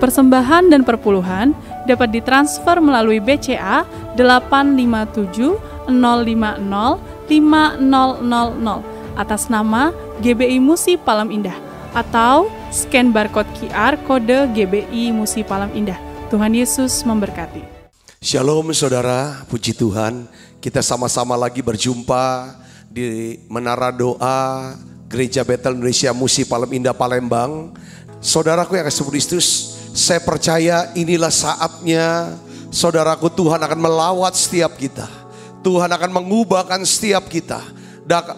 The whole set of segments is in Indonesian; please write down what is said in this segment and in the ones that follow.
persembahan dan perpuluhan dapat ditransfer melalui BCA 857 050 5000 atas nama GBI Musi Palem Indah atau scan barcode QR kode GBI Musi Palem Indah. Tuhan Yesus memberkati. Shalom saudara, puji Tuhan. Kita sama-sama lagi berjumpa di Menara Doa Gereja Betel Indonesia Musi Palem Indah Palembang. Saudaraku yang kasih Kristus, saya percaya inilah saatnya saudaraku, Tuhan akan melawat setiap kita. Tuhan akan mengubahkan setiap kita.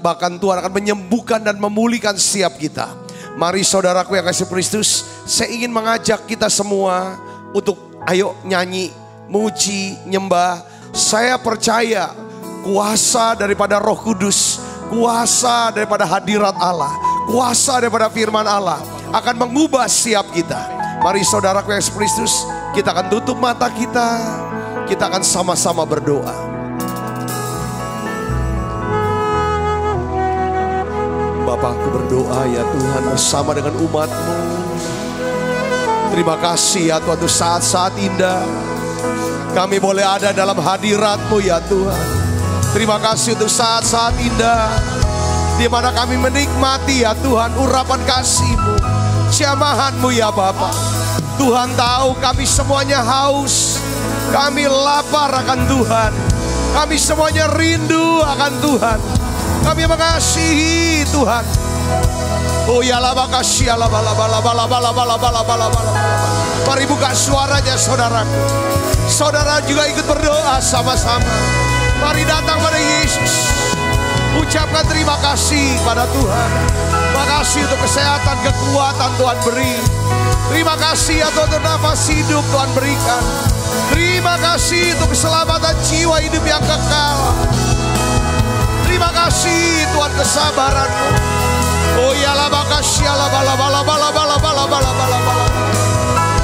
Bahkan Tuhan akan menyembuhkan dan memulihkan setiap kita. Mari saudaraku yang kasih Kristus, saya ingin mengajak kita semua untuk ayo nyanyi, muji, nyembah. Saya percaya kuasa daripada Roh Kudus, kuasa daripada hadirat Allah, kuasa daripada firman Allah akan mengubah setiap kita. Mari saudaraku yang Kristus, kita akan tutup mata kita. Kita akan sama-sama berdoa. Bapa, aku berdoa ya Tuhan bersama dengan umat-Mu. Terima kasih ya Tuhan untuk saat-saat indah kami boleh ada dalam hadirat-Mu ya Tuhan. Terima kasih untuk saat-saat indah di mana kami menikmati ya Tuhan urapan kasih-Mu, jamahan-Mu ya Bapa. Tuhan tahu kami semuanya haus, kami lapar akan Tuhan, kami semuanya rindu akan Tuhan, kami mengasihi Tuhan. Oh ya la makasih ya la bala bala bala bala bala bala bala bala. Mari buka suaranya saudaraku. Saudara juga ikut berdoa sama-sama. Mari datang pada Yesus. Ucapkan terima kasih pada Tuhan. Terima kasih untuk kesehatan, kekuatan Tuhan beri. Terima kasih untuk nafas hidup Tuhan berikan. Terima kasih untuk keselamatan jiwa hidup yang kekal. Terima kasih Tuhan kesabaran-Mu. Oh ya la makasih ya la bala bala bala bala bala bala bala bala.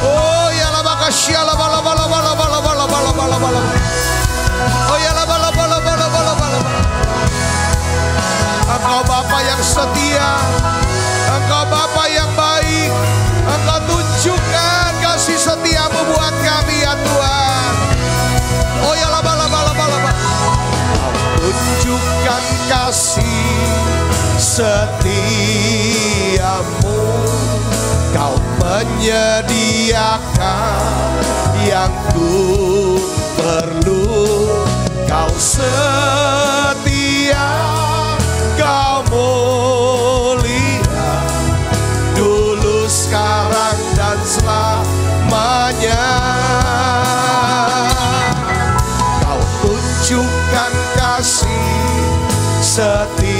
Oh ya la makasih ya la bala bala bala bala bala bala bala bala. Oh ya la bala bala bala bala bala. Engkau Bapa yang setia, Engkau Bapa yang baik, Engkau tunjukkan kasih setia-Mu buat kami ya Tuhan. Oh ya la bala bala bala bala. Tunjukkan kasih setia-Mu, Kau menyediakan yang ku perlu. Kau setia, Kau mulia, dulu, sekarang, dan selamanya. Kau tunjukkan kasih setia-Mu,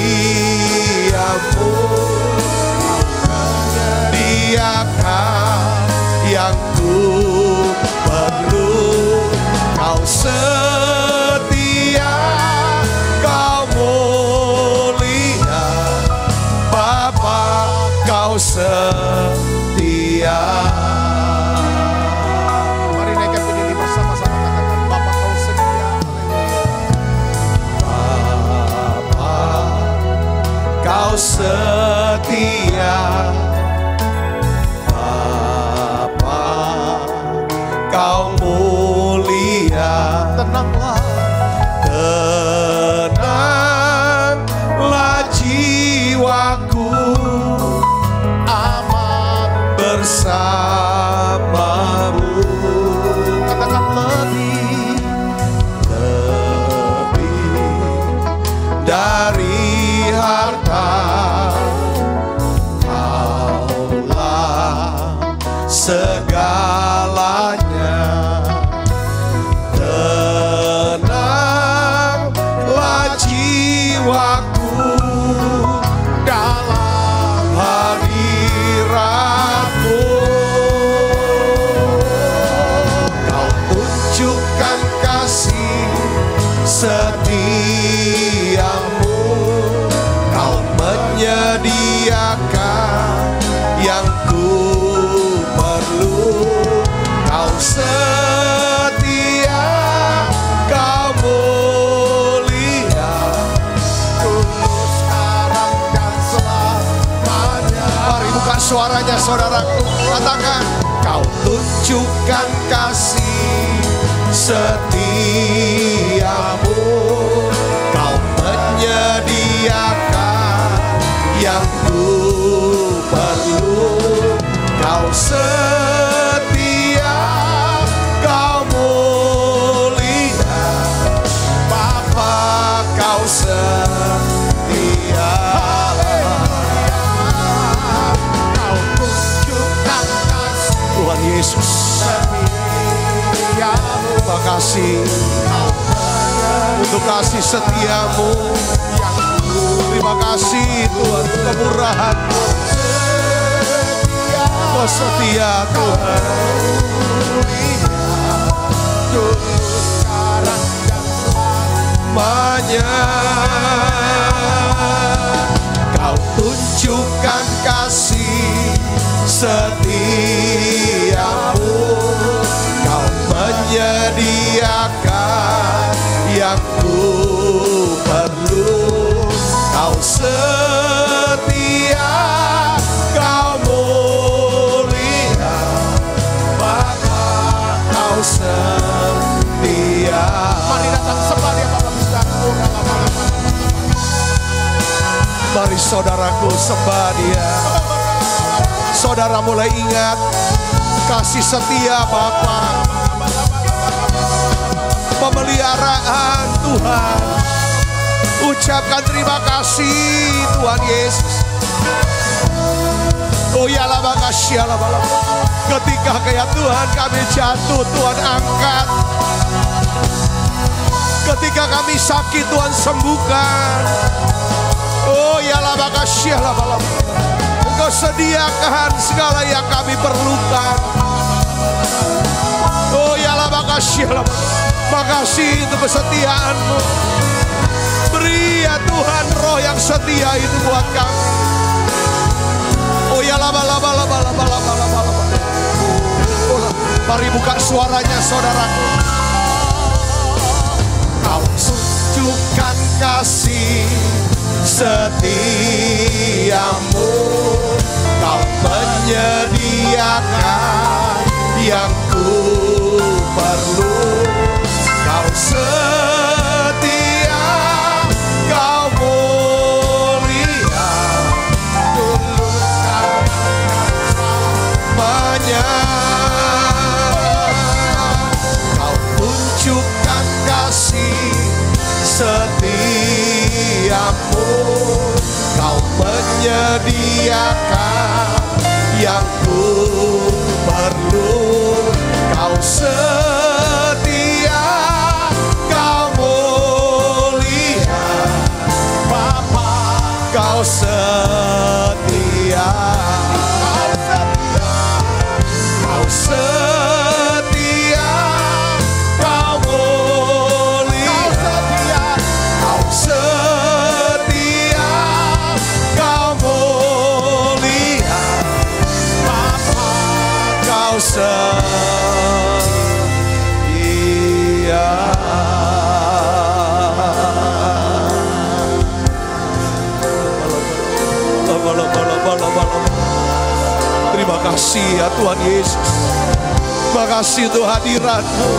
menyediakan yang ku perlu. Kau setia, Kau mulia, Bapa, Kau setia. Mari naikkan puji bersama-sama, katakan Bapa, Kau setia. Bapa, Kau setia. Bapa, Kau mulia. Tenanglah, tenanglah jiwaku, aman bersama-Mu. Katakan lebih dari harta, Kaulah segalanya. Tenanglah jiwaku dalam hadirat-Mu. Kau tunjukkan kasih setia-Mu, Kau menyediakan yang ku perlu. Kau setia, Kau mulia, dulu, sekarang, dan selamanya. Mari buka suaranya saudaraku. Katakan, kau tunjukkan kasih setiamu, kau menyediakan yang ku perlu, kau setia, kau mulia, Bapa kau setia. Kau tunjukkan kasih Tuhan Yesus. Terima kasih untuk kasih setiamu. Terima kasih Tuhan untuk kemurahan-Mu. Kau setia Tuhan. Kau tunjukkan kasih setiamu, kau menyediakan yang ku perlu, kau setia, kau mulia, Bapa kau setia. Mari datang sembah Dia Bapa besar. Mari saudaraku sembah Dia. Saudara mulai ingat kasih setia Bapa, pemeliharaan Tuhan. Ucapkan terima kasih Tuhan Yesus. Oh ya lah makasih Allah. Ketika kayak Tuhan kami jatuh, Tuhan angkat. Ketika kami sakit, Tuhan sembuhkan. Oh ya lah makasih Allah. Engkau sediakan segala yang kami perlukan. Oh ya lah makasih Allah. Makasih untuk kesetiaan-Mu. Beri ya Tuhan roh yang setia itu buat kami. Oh ya laba. Mari buka suaranya saudaraku. Kau tunjukkan kasih setiamu, kau menyediakan yang ku perlu, kau setia, kau mulia, tulus selamanya. Kau tunjukkan kasih setiamu, kau menyediakan yang ku perlu, kau setia, kau mulia, Bapa kau setia, kau setia, kau mulia, kau setia, kau mulia, Bapa kau setia. Terima kasih ya Tuhan Yesus. Terima kasih untuk hadirat-Mu.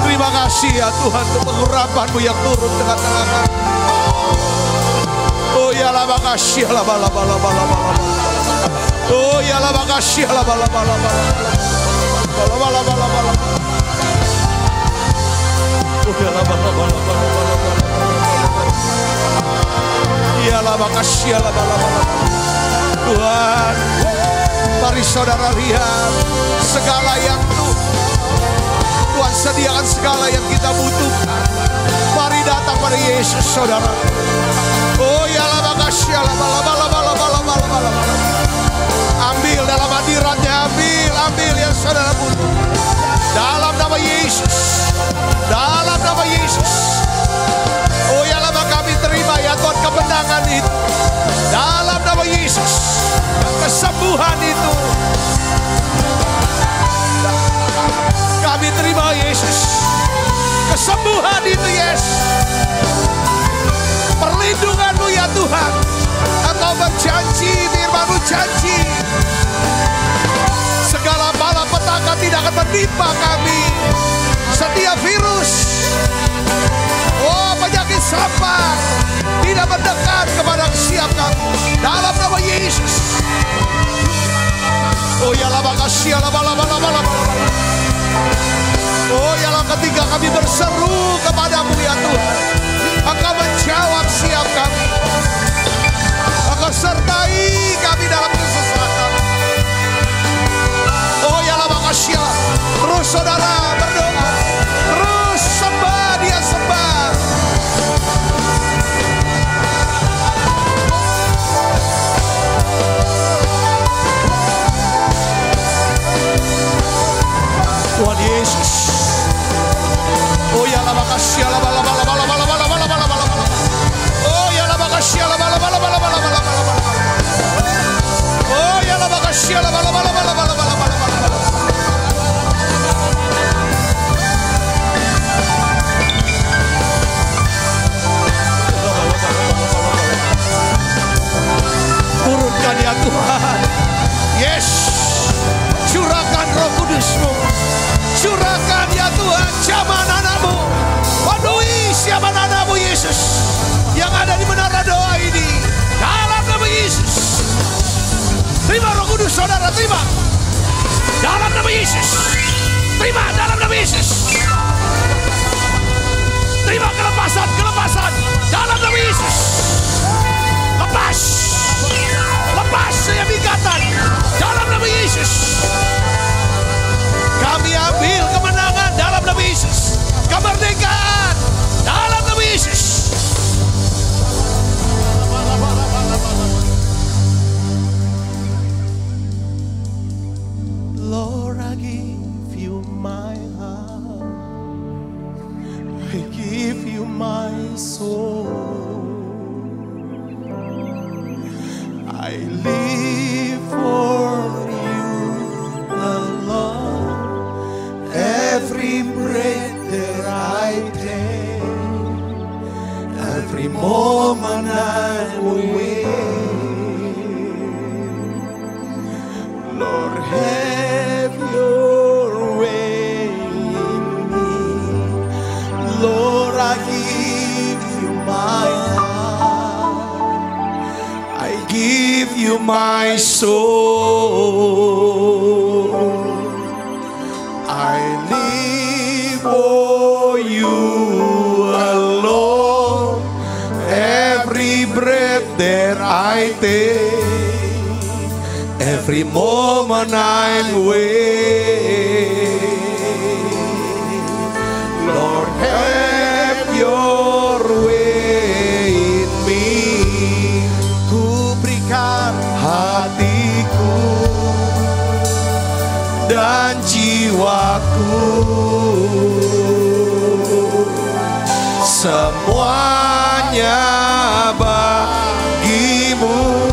Terima kasih ya Tuhan untuk pengurapan-Mu yang turun tengah-tengah kami. Oh ya lah makasih lah bala. Oh ya lah makasih lah bala. Oh ya lah bala. Ya lah makasih lah bala. Tuhan, mari saudara lihat segala yang Tuhan sediakan, segala yang kita butuhkan. Mari datang pada Yesus saudara. Oh ya lah makasih lah bala. Ambil dalam hadiratnya, ambil yang saudara butuh. Dalam nama Yesus, dalam nama Yesus. Oh ya lama kami terima ya Tuhan kemenangan itu. Dalam nama Yesus, kesembuhan itu. Kami terima Yesus, kesembuhan itu Yesus. Perlindungan-Mu ya Tuhan. Engkau berjanji, firman-Mu berjanji, segala malapetaka tidak akan menimpa kami. Setiap virus, penyakit sampar tidak mendekat kepada siap kami. Dalam nama Yesus. Ya lama kasih, lama. Ya lah, ketika kami berseru kepadamu ya Tuhan, Engkau menjawab siap kami. Engkau sertai kami dalam kesesakan. Ya lama kasih. Terus saudara berdoa, terus sembah, dia sembah. Tuhan Yesus. Ya lama kasih, lama. Ya lama kasih, lama. Ya lama kasih, lama. Turunkan ya Tuhan. Yes. Curahkan Roh Kudus-Mu. Curahkan ya Tuhan zaman anak-Mu. Penuhi siapa anak-Mu Yesus yang ada di menara doa ini. Dalam nama Yesus. Terima Roh Kudus saudara, terima. Dalam nama Yesus. Terima dalam nama Yesus. Terima kelepasan dalam nama Yesus. Lepas setiap ikatan dalam nama Yesus. Kami ambil kemenangan dalam nama Yesus. Kemerdekaan dalam nama Yesus. Lord, I give you my heart. I give you my soul. I live for you alone. Every breath that I take, every moment I wait, Lord, have your way in me. Lord, I give you my heart, I give you my soul. I live for you alone. Every breath that I take, every moment I'm awake, Lord, have your way in me. Ku berikan hatiku dan jiwaku, semuanya bagimu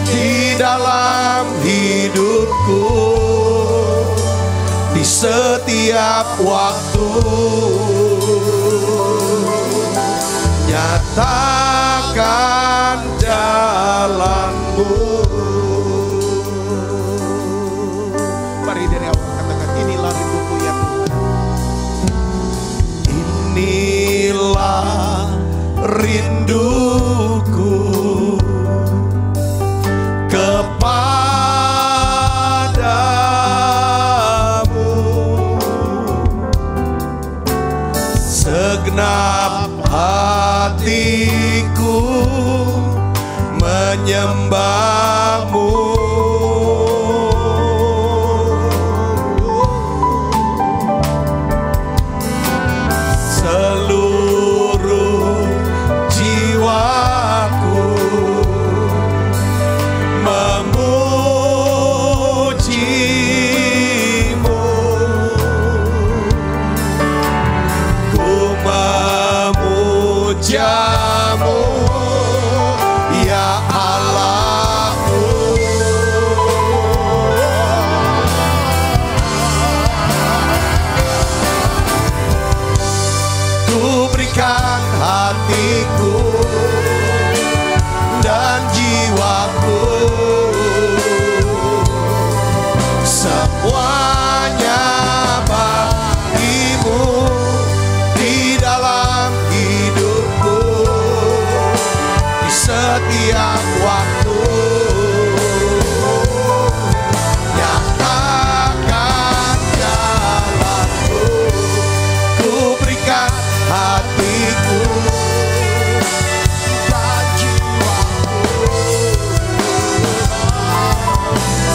di dalam hidupku, di setiap waktu. Nyatakan jalanmu. Mari dari awal katakan, inilah rinduku ya Tuhan. Inilah rinduku kepadamu. Segenap hatiku menyembahmu. Seluruh jiwaku memujimu. Ku memujamu ya Allahku.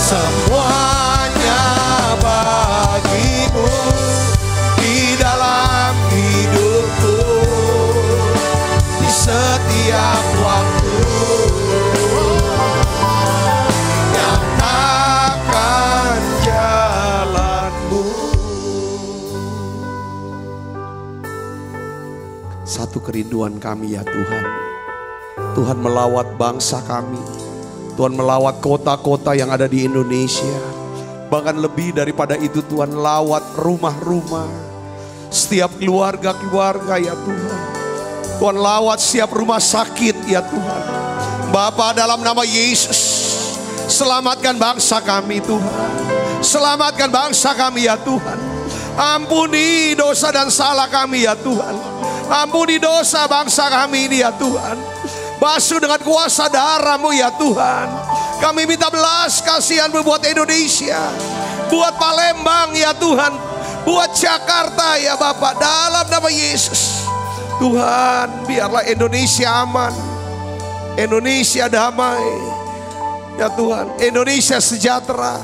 semuanya bagimu di dalam hidupku, di setiap waktu. Nyatakan jalanmu. Satu kerinduan kami ya Tuhan, Tuhan melawat bangsa kami, Tuhan melawat kota-kota yang ada di Indonesia. Bahkan lebih daripada itu, Tuhan lawat rumah-rumah, setiap keluarga-keluarga ya Tuhan. Tuhan lawat setiap rumah sakit ya Tuhan. Bapa, dalam nama Yesus, selamatkan bangsa kami Tuhan. Selamatkan bangsa kami ya Tuhan. Ampuni dosa dan salah kami ya Tuhan. Ampuni dosa bangsa kami ini ya Tuhan. Basuh dengan kuasa darah-Mu ya Tuhan. Kami minta belas kasihan-Mu buat Indonesia, buat Palembang ya Tuhan, buat Jakarta ya Bapak. Dalam nama Yesus Tuhan, biarlah Indonesia aman, Indonesia damai ya Tuhan, Indonesia sejahtera.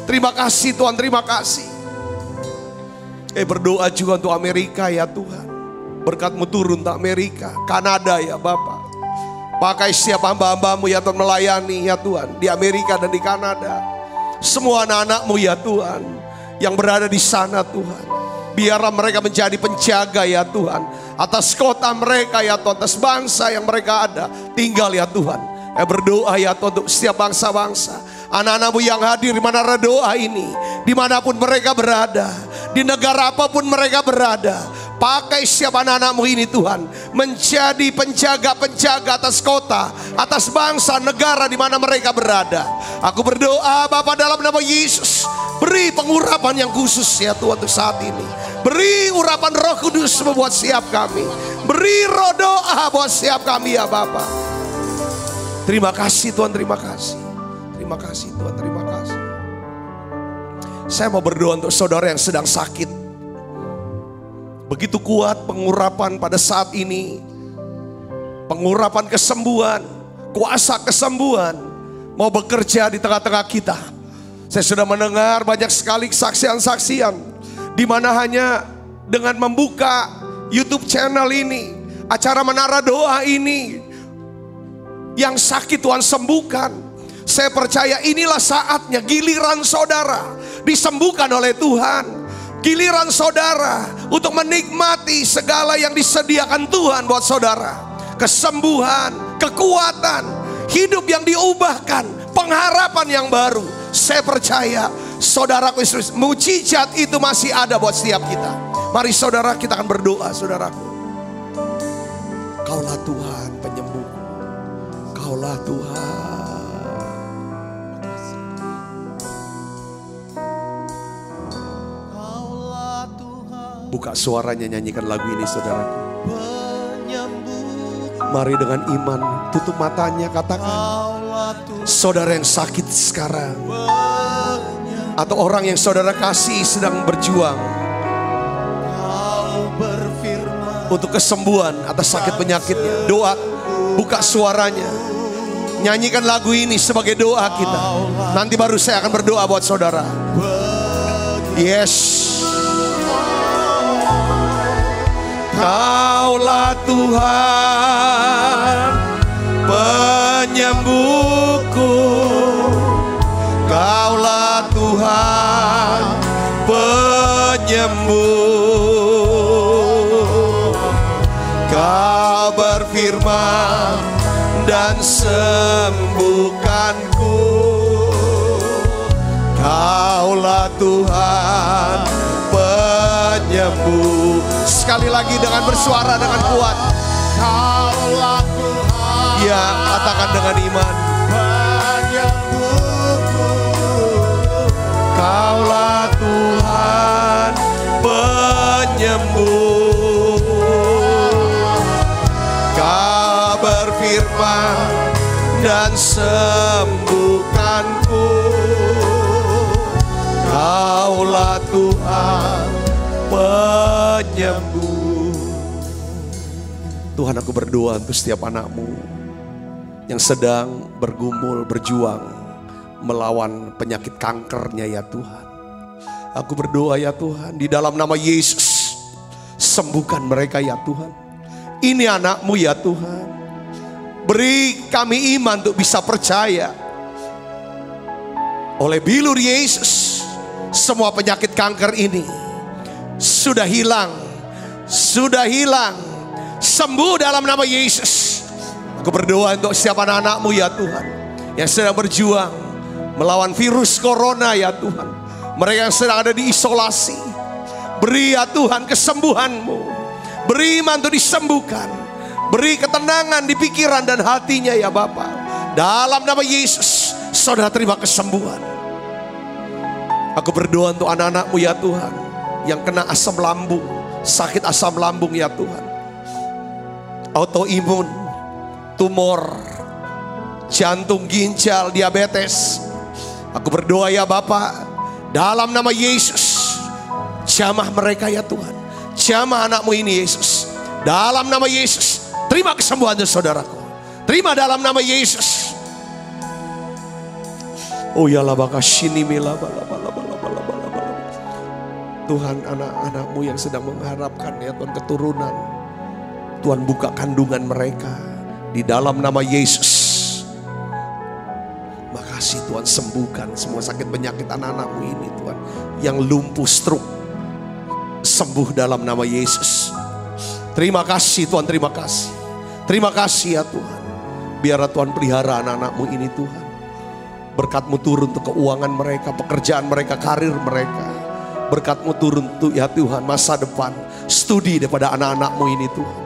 Terima kasih Tuhan, terima kasih. Berdoa juga untuk Amerika ya Tuhan. Berkat-Mu turun untuk Amerika, Kanada ya Bapak. Pakai setiap hamba-hamba-Mu ya Tuhan melayani ya Tuhan di Amerika dan di Kanada. Semua anak-anak-Mu ya Tuhan yang berada di sana Tuhan, biarlah mereka menjadi penjaga ya Tuhan atas kota mereka ya Tuhan, atas bangsa yang mereka ada tinggal ya Tuhan. Berdoa ya Tuhan untuk setiap bangsa-bangsa, anak-anak-Mu yang hadir di menara doa ini, dimanapun mereka berada, di negara apapun mereka berada. Pakai setiap anak-anak-Mu ini Tuhan menjadi penjaga-penjaga atas kota, atas bangsa, negara di mana mereka berada. Aku berdoa Bapa dalam nama Yesus, beri pengurapan yang khusus ya Tuhan untuk saat ini. Beri urapan Roh Kudus membuat siap kami. Beri roh doa buat siap kami ya Bapa. Terima kasih Tuhan, terima kasih. Terima kasih Tuhan, terima kasih. Saya mau berdoa untuk saudara yang sedang sakit. Begitu kuat pengurapan pada saat ini, pengurapan kesembuhan, kuasa kesembuhan mau bekerja di tengah-tengah kita. Saya sudah mendengar banyak sekali kesaksian-saksian, di mana hanya dengan membuka YouTube channel ini, acara Menara Doa ini, yang sakit Tuhan sembuhkan. Saya percaya inilah saatnya giliran saudara disembuhkan oleh Tuhan. Giliran saudara untuk menikmati segala yang disediakan Tuhan buat saudara. Kesembuhan, kekuatan, hidup yang diubahkan, pengharapan yang baru. Saya percaya saudaraku, mujizat itu masih ada buat setiap kita. Mari saudara, kita akan berdoa saudaraku. Kaulah Tuhan penyembuh, Kaulah Tuhan. Buka suaranya, nyanyikan lagu ini saudaraku. Mari dengan iman, tutup matanya, katakan. Saudara yang sakit sekarang, atau orang yang saudara kasih sedang berjuang untuk kesembuhan atas sakit penyakitnya. Doa, buka suaranya, nyanyikan lagu ini sebagai doa kita. Nanti baru saya akan berdoa buat saudara. Yes. Kaulah Tuhan penyembuhku, Kaulah Tuhan penyembuh. Kau berfirman dan sembuhkanku. Kaulah Tuhan penyembuh. Sekali lagi dengan bersuara dengan kuat. Kaulah Tuhan. Ya, katakan dengan iman. Penyembuhku. Kaulah Tuhan penyembuh. Kau berfirman dan sembuhkanku. Kaulah Tuhan penyembuh. Tuhan, aku berdoa untuk setiap anak-Mu yang sedang bergumul, berjuang melawan penyakit kankernya ya Tuhan. Aku berdoa ya Tuhan, di dalam nama Yesus, sembuhkan mereka ya Tuhan. Ini anak-Mu ya Tuhan. Beri kami iman untuk bisa percaya. Oleh bilur Yesus, semua penyakit kanker ini sudah hilang. Sudah hilang. Sembuh dalam nama Yesus. Aku berdoa untuk setiap anak-anak-Mu ya Tuhan, yang sedang berjuang melawan virus corona ya Tuhan. Mereka yang sedang ada di isolasi, beri ya Tuhan kesembuhan-Mu. Beri iman untuk disembuhkan. Beri ketenangan di pikiran dan hatinya ya Bapa. Dalam nama Yesus, saudara terima kesembuhan. Aku berdoa untuk anak-anak-Mu ya Tuhan, yang kena asam lambung, sakit asam lambung ya Tuhan, autoimun, tumor, jantung, ginjal, diabetes. Aku berdoa ya Bapa, dalam nama Yesus, jamah mereka ya Tuhan. Jamah anak-Mu ini Yesus. Dalam nama Yesus, terima kesembuhan dari saudaraku. Terima dalam nama Yesus. Oh ya labakashini mila Tuhan, anak-anak-Mu yang sedang mengharapkan ya Tuhan keturunan, Tuhan buka kandungan mereka di dalam nama Yesus. Makasih Tuhan, sembuhkan semua sakit penyakit anak-anak-Mu ini Tuhan. Yang lumpuh stroke, sembuh dalam nama Yesus. Terima kasih Tuhan, terima kasih. Terima kasih ya Tuhan. Biarlah Tuhan pelihara anak-anak-Mu ini Tuhan. Berkat-Mu turun untuk keuangan mereka, pekerjaan mereka, karir mereka. Berkat-Mu turun untuk ya Tuhan masa depan, studi daripada anak-anak-Mu ini Tuhan.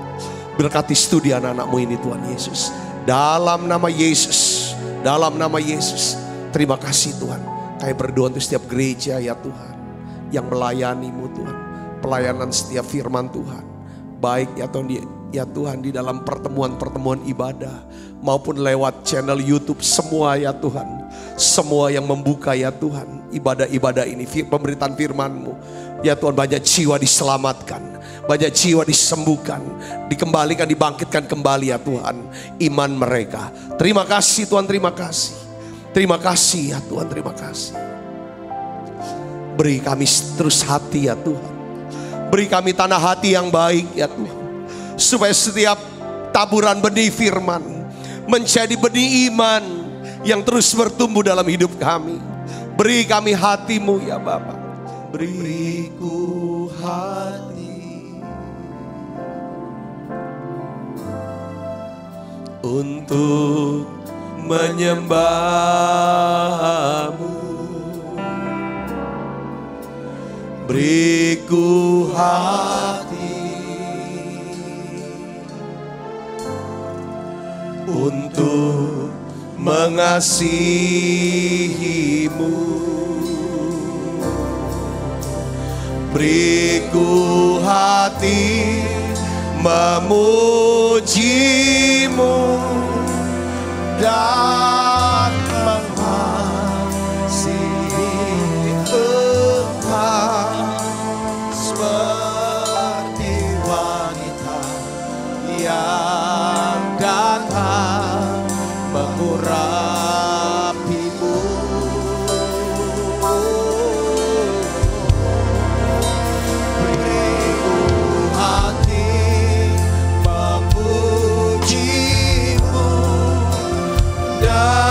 Berkati studi anak-anak-Mu ini Tuhan Yesus. Dalam nama Yesus, dalam nama Yesus. Terima kasih Tuhan. Kami berdoa untuk setiap gereja ya Tuhan, yang melayani-Mu Tuhan. Pelayanan setiap firman Tuhan. Baik ya Tuhan di dalam pertemuan-pertemuan ibadah, maupun lewat channel YouTube, semua ya Tuhan. Semua yang membuka ya Tuhan ibadah-ibadah ini, pemberitaan firman-Mu ya Tuhan, banyak jiwa diselamatkan, banyak jiwa disembuhkan, dikembalikan, dibangkitkan kembali ya Tuhan iman mereka. Terima kasih Tuhan, terima kasih. Terima kasih ya Tuhan, terima kasih. Beri kami terus hati ya Tuhan. Beri kami tanah hati yang baik ya Tuhan, supaya setiap taburan benih firman menjadi benih iman yang terus bertumbuh dalam hidup kami. Beri kami hati-Mu ya Bapa. Beriku hati untuk menyembah-Mu. Beriku hati untuk mengasihi-Mu. Beriku hati memuji-Mu dan mengasihi Engkau seperti wanita yang datang mengurapi-Mu. Beriku hati memuji-Mu dan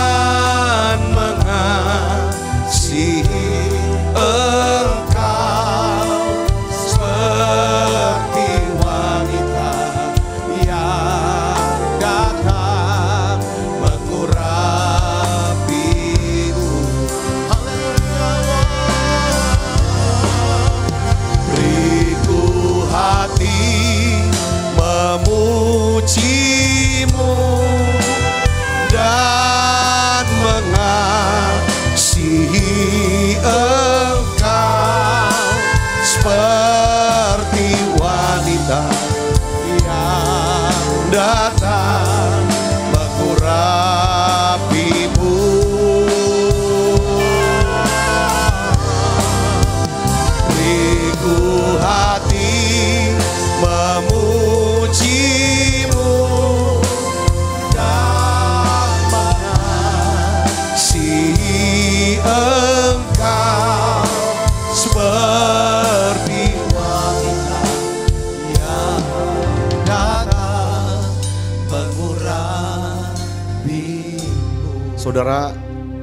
Saudara,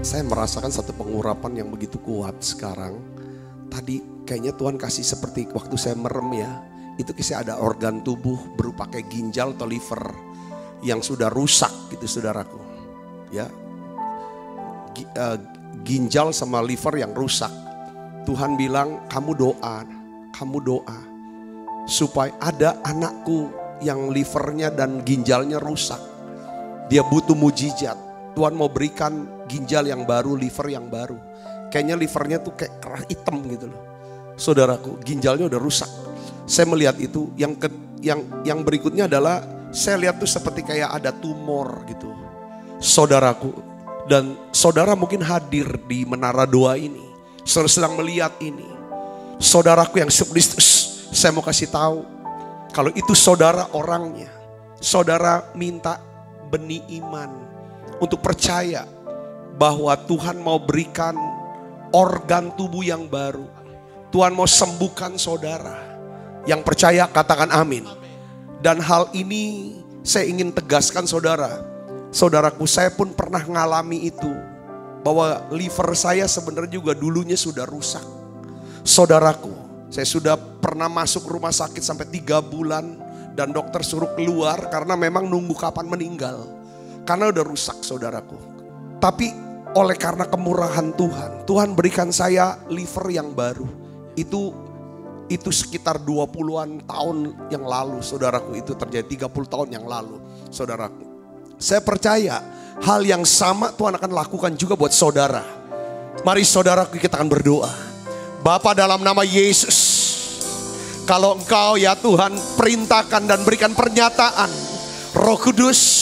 saya merasakan satu pengurapan yang begitu kuat sekarang. Tadi kayaknya Tuhan kasih seperti waktu saya merem ya. Itu kisah ada organ tubuh berupa kayak ginjal atau liver yang sudah rusak gitu saudaraku. Ya, ginjal sama liver yang rusak. Tuhan bilang kamu doa supaya ada anakku yang livernya dan ginjalnya rusak. Dia butuh mujizat. Tuhan mau berikan ginjal yang baru, liver yang baru. Kayaknya livernya tuh kayak kerah hitam gitu loh. Saudaraku, ginjalnya udah rusak. Saya melihat itu. Yang berikutnya adalah saya lihat tuh seperti kayak ada tumor gitu. Saudaraku, dan saudara mungkin hadir di menara doa ini. Saudara sedang melihat ini. Saudaraku yang Kristus, saya mau kasih tahu. Kalau itu saudara orangnya, saudara minta benih iman. Untuk percaya bahwa Tuhan mau berikan organ tubuh yang baru. Tuhan mau sembuhkan saudara. Yang percaya katakan amin. Dan hal ini saya ingin tegaskan saudara. Saudaraku, saya pun pernah ngalami itu. Bahwa liver saya sebenarnya juga dulunya sudah rusak. Saudaraku, saya sudah pernah masuk rumah sakit sampai 3 bulan. Dan dokter suruh keluar karena memang nunggu kapan meninggal. Karena udah rusak saudaraku. Tapi oleh karena kemurahan Tuhan, Tuhan berikan saya liver yang baru. Itu sekitar 20-an tahun yang lalu saudaraku. Itu terjadi 30 tahun yang lalu saudaraku. Saya percaya hal yang sama Tuhan akan lakukan juga buat saudara. Mari saudaraku kita akan berdoa. Bapa dalam nama Yesus. Kalau Engkau ya Tuhan perintahkan dan berikan pernyataan. Roh Kudus,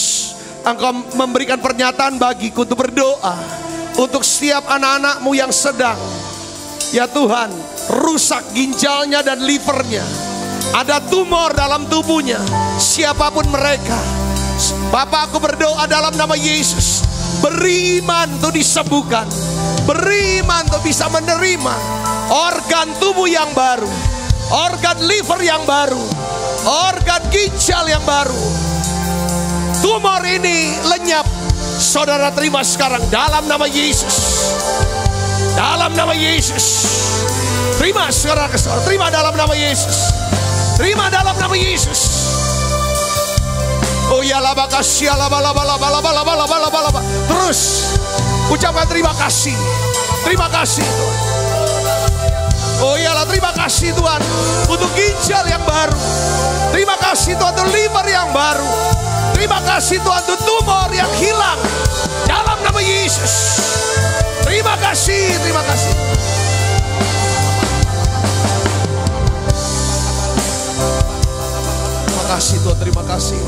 Engkau memberikan pernyataan bagiku untuk berdoa. Untuk setiap anak-anakmu yang sedang, ya Tuhan, rusak ginjalnya dan livernya. Ada tumor dalam tubuhnya. Siapapun mereka. Bapak, aku berdoa dalam nama Yesus. Beri iman untuk disembuhkan. Beri iman untuk bisa menerima organ tubuh yang baru. Organ liver yang baru. Organ ginjal yang baru. Tumor ini lenyap. Saudara terima sekarang dalam nama Yesus. Dalam nama Yesus. Terima sekarang saudara. Terima dalam nama Yesus. Terima dalam nama Yesus. Oh ya laba kasih laba. Terus ucapkan terima kasih. Terima kasih Tuhan. Oh iyalah terima kasih Tuhan untuk ginjal yang baru. Terima kasih Tuhan untuk liver yang baru. Terima kasih Tuhan untuk tumor yang hilang. Dalam nama Yesus. Terima kasih, terima kasih. Terima kasih Tuhan, terima kasih.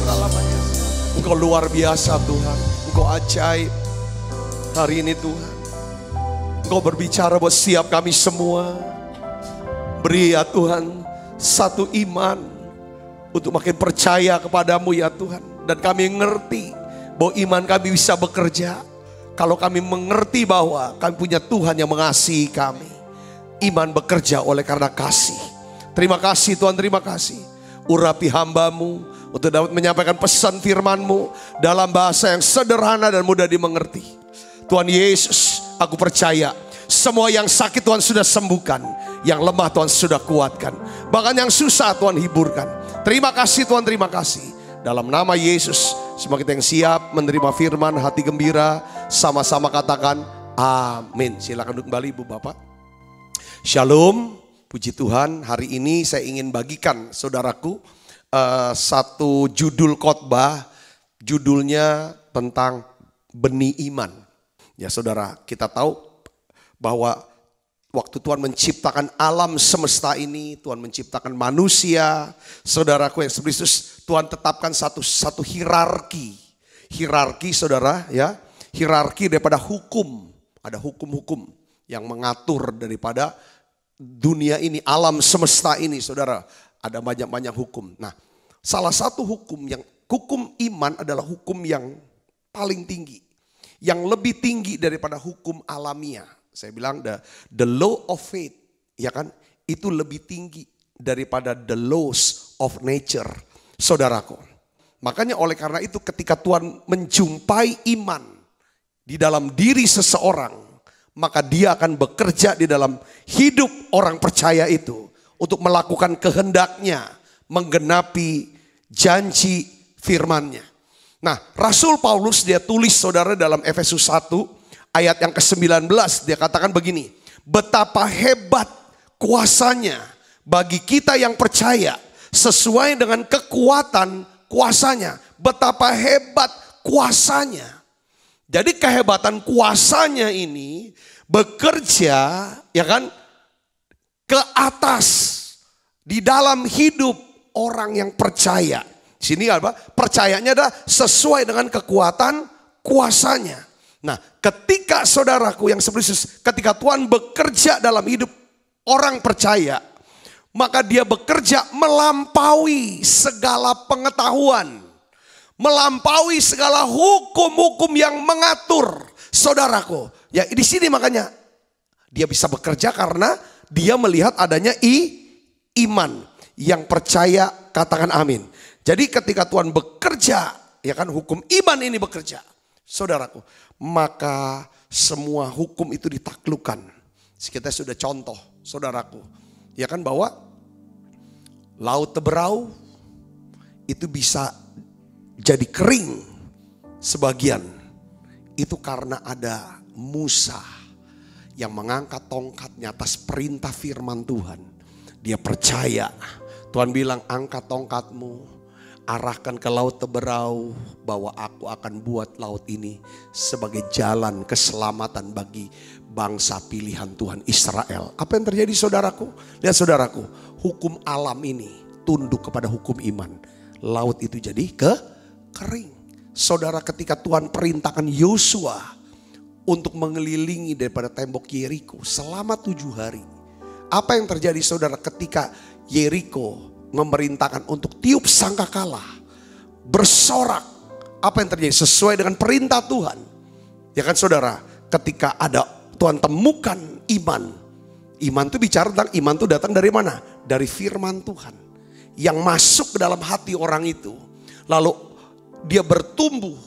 Engkau luar biasa Tuhan. Engkau ajaib. Hari ini Tuhan, Engkau berbicara buat setiap kami semua. Beri ya Tuhan satu iman untuk makin percaya kepadamu ya Tuhan. Dan kami mengerti bahwa iman kami bisa bekerja kalau kami mengerti bahwa kami punya Tuhan yang mengasihi kami. Iman bekerja oleh karena kasih. Terima kasih Tuhan, terima kasih. Urapi hambamu untuk dapat menyampaikan pesan firman-Mu dalam bahasa yang sederhana dan mudah dimengerti. Tuhan Yesus, aku percaya semua yang sakit Tuhan sudah sembuhkan. Yang lemah Tuhan sudah kuatkan. Bahkan yang susah Tuhan hiburkan. Terima kasih Tuhan, terima kasih. Dalam nama Yesus, semua kita yang siap menerima firman, hati gembira, sama-sama katakan amin. Silakan duduk kembali Ibu Bapak. Shalom, puji Tuhan. Hari ini saya ingin bagikan saudaraku satu judul khotbah. Judulnya tentang benih iman. Ya saudara, kita tahu bahwa waktu Tuhan menciptakan alam semesta ini, Tuhan menciptakan manusia, saudaraku yang Kristus, Tuhan tetapkan satu hierarki. Hierarki saudara ya, hierarki daripada hukum. Ada hukum-hukum yang mengatur daripada dunia ini, alam semesta ini saudara. Ada banyak-banyak hukum. Nah, salah satu hukum iman adalah hukum yang paling tinggi. Yang lebih tinggi daripada hukum alamiah. Saya bilang the law of faith, ya kan? Itu lebih tinggi daripada the laws of nature, saudaraku. Makanya oleh karena itu ketika Tuhan menjumpai iman, di dalam diri seseorang, maka dia akan bekerja di dalam hidup orang percaya itu untuk melakukan kehendaknya, menggenapi janji firman-Nya. Nah, Rasul Paulus dia tulis saudara dalam Efesus 1 ayat yang ke-19, dia katakan begini, betapa hebat kuasanya bagi kita yang percaya sesuai dengan kekuatan kuasanya. Betapa hebat kuasanya. Jadi kehebatan kuasanya ini bekerja, ya kan, ke atas di dalam hidup orang yang percaya. Sini apa? Percayanya adalah sesuai dengan kekuatan kuasanya. Nah, ketika saudaraku yang seperti ketika Tuhan bekerja dalam hidup orang percaya, maka dia bekerja melampaui segala pengetahuan, melampaui segala hukum-hukum yang mengatur saudaraku. Ya, di sini makanya dia bisa bekerja karena dia melihat adanya iman. Yang percaya katakan amin. Jadi ketika Tuhan bekerja, ya kan, hukum iman ini bekerja, saudaraku, maka semua hukum itu ditaklukkan. Kita sudah contoh, saudaraku, ya kan, bahwa laut Teberau itu bisa jadi kering sebagian. Itu karena ada Musa yang mengangkat tongkatnya atas perintah firman Tuhan. Dia percaya. Tuhan bilang, angkat tongkatmu, arahkan ke laut Teberau, bahwa aku akan buat laut ini sebagai jalan keselamatan bagi bangsa pilihan Tuhan Israel. Apa yang terjadi saudaraku? Lihat saudaraku, hukum alam ini tunduk kepada hukum iman. Laut itu jadi kering. Saudara, ketika Tuhan perintahkan Yosua untuk mengelilingi daripada tembok Yeriko selama 7 hari. Apa yang terjadi saudara ketika Yeriko memerintahkan untuk tiup sangkakala, bersorak? Apa yang terjadi? Sesuai dengan perintah Tuhan. Ya kan saudara, ketika ada Tuhan temukan iman. Iman itu bicara tentang iman itu datang dari mana? Dari firman Tuhan. Yang masuk ke dalam hati orang itu. Lalu dia bertumbuh,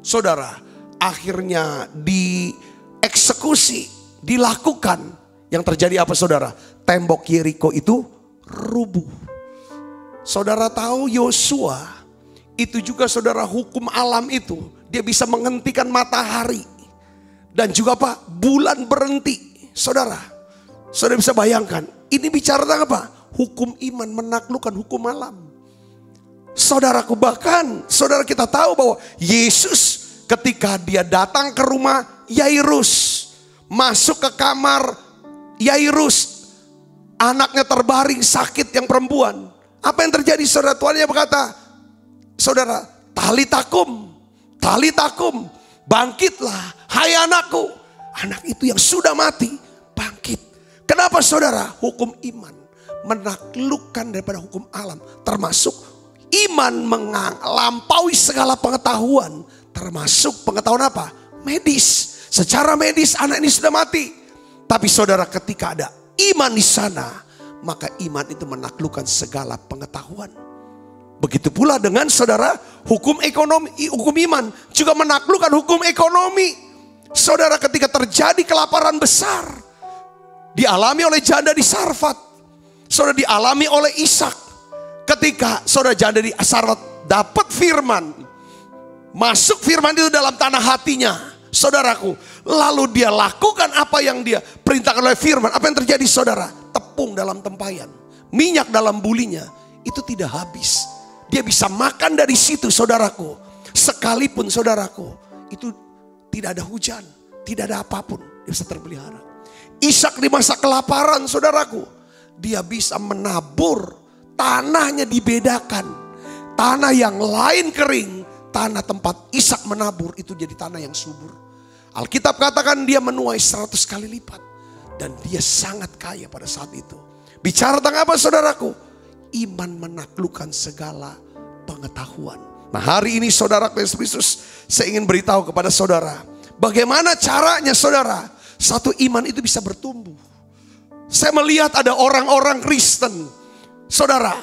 saudara. Akhirnya dieksekusi, dilakukan. Yang terjadi apa saudara? Tembok Yeriko itu rubuh. Saudara tahu Yosua itu juga saudara, hukum alam itu dia bisa menghentikan matahari dan juga apa? Bulan berhenti. Saudara bisa bayangkan, ini bicara tentang apa? Hukum iman menaklukkan hukum alam. Saudaraku, bahkan saudara kita tahu bahwa Yesus ketika dia datang ke rumah Yairus, masuk ke kamar Yairus, anaknya terbaring sakit yang perempuan. Apa yang terjadi saudara? Tuhan yang berkata, saudara, talitakum, bangkitlah hai anakku. Anak itu yang sudah mati bangkit. Kenapa saudara? Hukum iman menaklukkan daripada hukum alam. Termasuk iman melampaui segala pengetahuan. Termasuk pengetahuan apa? Medis. Secara medis anak ini sudah mati. Tapi saudara, ketika ada iman di sana, maka iman itu menaklukkan segala pengetahuan. Begitu pula dengan saudara, hukum ekonomi, hukum iman juga menaklukkan hukum ekonomi. Saudara, ketika terjadi kelaparan besar, dialami oleh janda di Sarfat, saudara, dialami oleh Ishak. Ketika saudara janda di Sarfat dapat firman, masuk firman itu dalam tanah hatinya, saudaraku, lalu dia lakukan apa yang dia perintahkan oleh firman. Apa yang terjadi saudara? Tepung dalam tempayan, minyak dalam bulinya, itu tidak habis. Dia bisa makan dari situ saudaraku. Sekalipun saudaraku, itu tidak ada hujan, tidak ada apapun, dia bisa terpelihara. Ishak di masa kelaparan saudaraku, dia bisa menabur, tanahnya dibedakan. Tanah yang lain kering, tanah tempat Ishak menabur itu jadi tanah yang subur. Alkitab katakan dia menuai 100 kali lipat. Dan dia sangat kaya pada saat itu. Bicara tentang apa saudaraku? Iman menaklukkan segala pengetahuan. Nah, hari ini saudaraku Yesus, saya ingin beritahu kepada saudara, bagaimana caranya saudara satu iman itu bisa bertumbuh. Saya melihat ada orang-orang Kristen, saudara,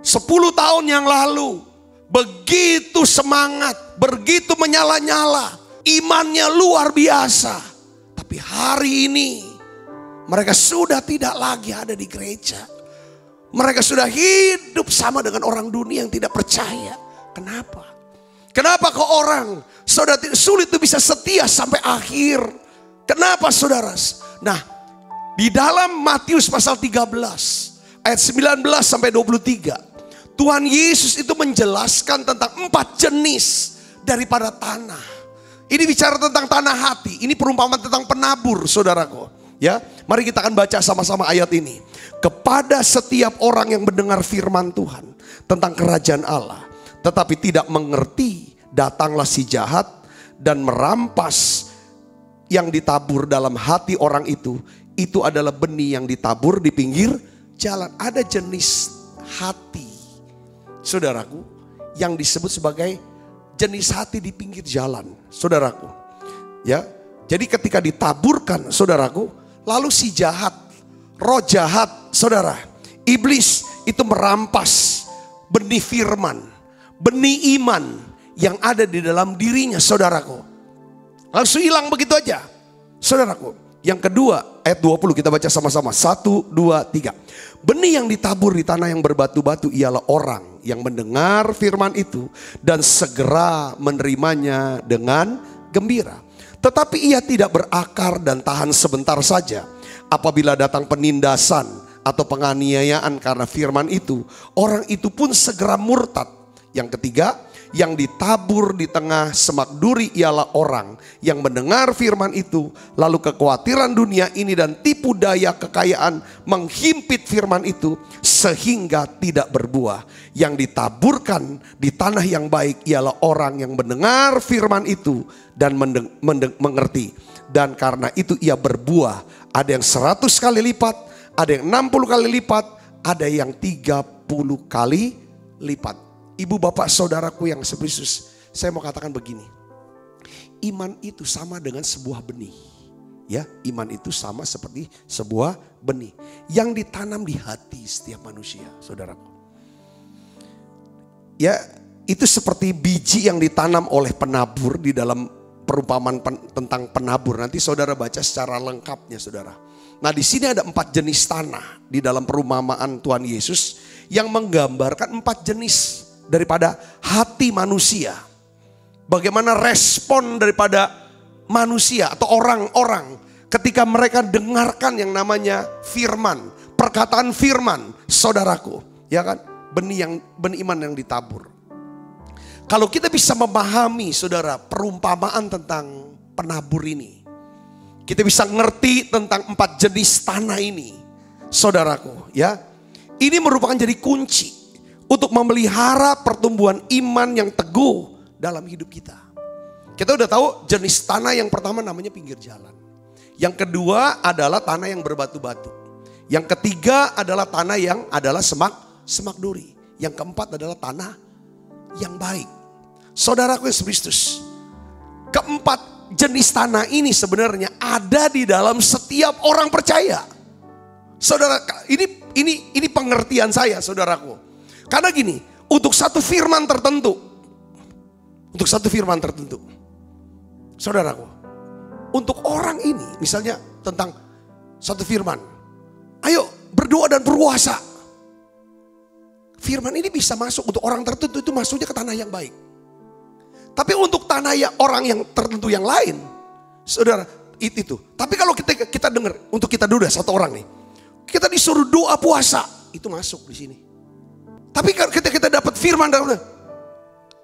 10 tahun yang lalu begitu semangat, begitu menyala-nyala, Imannya luar biasa. Tapi hari ini mereka sudah tidak lagi ada di gereja. Mereka sudah hidup sama dengan orang dunia yang tidak percaya. Kenapa? Kenapa kok orang saudara sulit itu bisa setia sampai akhir? Kenapa saudara? Nah, di dalam Matius pasal 13 ayat 19 sampai 23, Tuhan Yesus itu menjelaskan tentang 4 jenis daripada tanah. Ini bicara tentang tanah hati. Ini perumpamaan tentang penabur, saudaraku. Ya, mari kita akan baca sama-sama ayat ini. Kepada setiap orang yang mendengar firman Tuhan tentang kerajaan Allah, tetapi tidak mengerti, datanglah si jahat dan merampas yang ditabur dalam hati orang itu. Itu adalah benih yang ditabur di pinggir jalan. Ada jenis hati, saudaraku, yang disebut sebagai jenis hati di pinggir jalan, saudaraku. Ya, jadi ketika ditaburkan, saudaraku, lalu si jahat, roh jahat, saudara, iblis itu merampas benih firman, benih iman yang ada di dalam dirinya, saudaraku. Langsung hilang begitu aja, saudaraku. Yang kedua, ayat 20 kita baca sama-sama. 1, 2, 3. Benih yang ditabur di tanah yang berbatu-batu ialah orang yang mendengar firman itu dan segera menerimanya dengan gembira. Tetapi ia tidak berakar dan tahan sebentar saja. Apabila datang penindasan atau penganiayaan karena firman itu, orang itu pun segera murtad. Yang ketiga, yang ditabur di tengah semak duri ialah orang yang mendengar firman itu, lalu kekhawatiran dunia ini dan tipu daya kekayaan menghimpit firman itu sehingga tidak berbuah. Yang ditaburkan di tanah yang baik ialah orang yang mendengar firman itu dan mengerti. Dan karena itu ia berbuah. Ada yang 100 kali lipat, ada yang 60 kali lipat, ada yang 30 kali lipat. Ibu bapak saudaraku yang sekhusus, saya mau katakan begini. Iman itu sama dengan sebuah benih. Ya, iman itu sama seperti sebuah benih yang ditanam di hati setiap manusia, saudaraku. Ya, itu seperti biji yang ditanam oleh penabur di dalam perumpamaan tentang penabur. Nanti saudara baca secara lengkapnya, saudara. Nah, di sini ada 4 jenis tanah di dalam perumpamaan Tuhan Yesus yang menggambarkan 4 jenis daripada hati manusia. Bagaimana respon daripada manusia atau orang-orang ketika mereka dengarkan yang namanya firman, perkataan firman, saudaraku, ya kan? Benih iman yang ditabur. Kalau kita bisa memahami, saudara, perumpamaan tentang penabur ini, kita bisa ngerti tentang 4 jenis tanah ini, saudaraku, ya. Ini merupakan jadi kunci untuk memelihara pertumbuhan iman yang teguh dalam hidup kita. Kita udah tahu jenis tanah yang pertama namanya pinggir jalan. Yang kedua adalah tanah yang berbatu-batu. Yang ketiga adalah tanah yang adalah semak duri. Yang keempat adalah tanah yang baik. Saudaraku Yesus Kristus, keempat jenis tanah ini sebenarnya ada di dalam setiap orang percaya. Saudara, ini pengertian saya, saudaraku. Karena gini, untuk satu firman tertentu, saudaraku, untuk orang ini, misalnya tentang satu firman, ayo berdoa dan berpuasa. Firman ini bisa masuk untuk orang tertentu, itu masuknya ke tanah yang baik. Tapi untuk tanah orang yang tertentu yang lain, saudara, itu. Tapi kalau kita dengar, untuk kita dulu satu orang nih, kita disuruh doa puasa, itu masuk di sini. Tapi kalau kita dapat firman,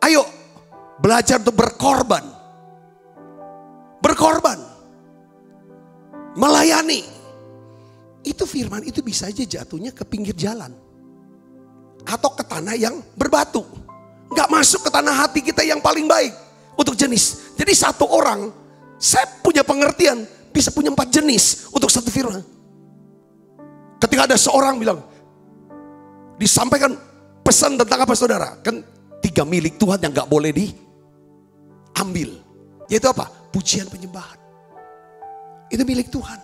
ayo belajar untuk berkorban, melayani. Itu firman itu bisa aja jatuhnya ke pinggir jalan atau ke tanah yang berbatu, nggak masuk ke tanah hati kita yang paling baik untuk jenis. Jadi satu orang, saya punya pengertian bisa punya 4 jenis untuk satu firman. Ketika ada seorang bilang, disampaikan pesan tentang apa, saudara? Kan 3 milik Tuhan yang gak boleh diambil. Yaitu apa? Pujian penyembahan. Itu milik Tuhan.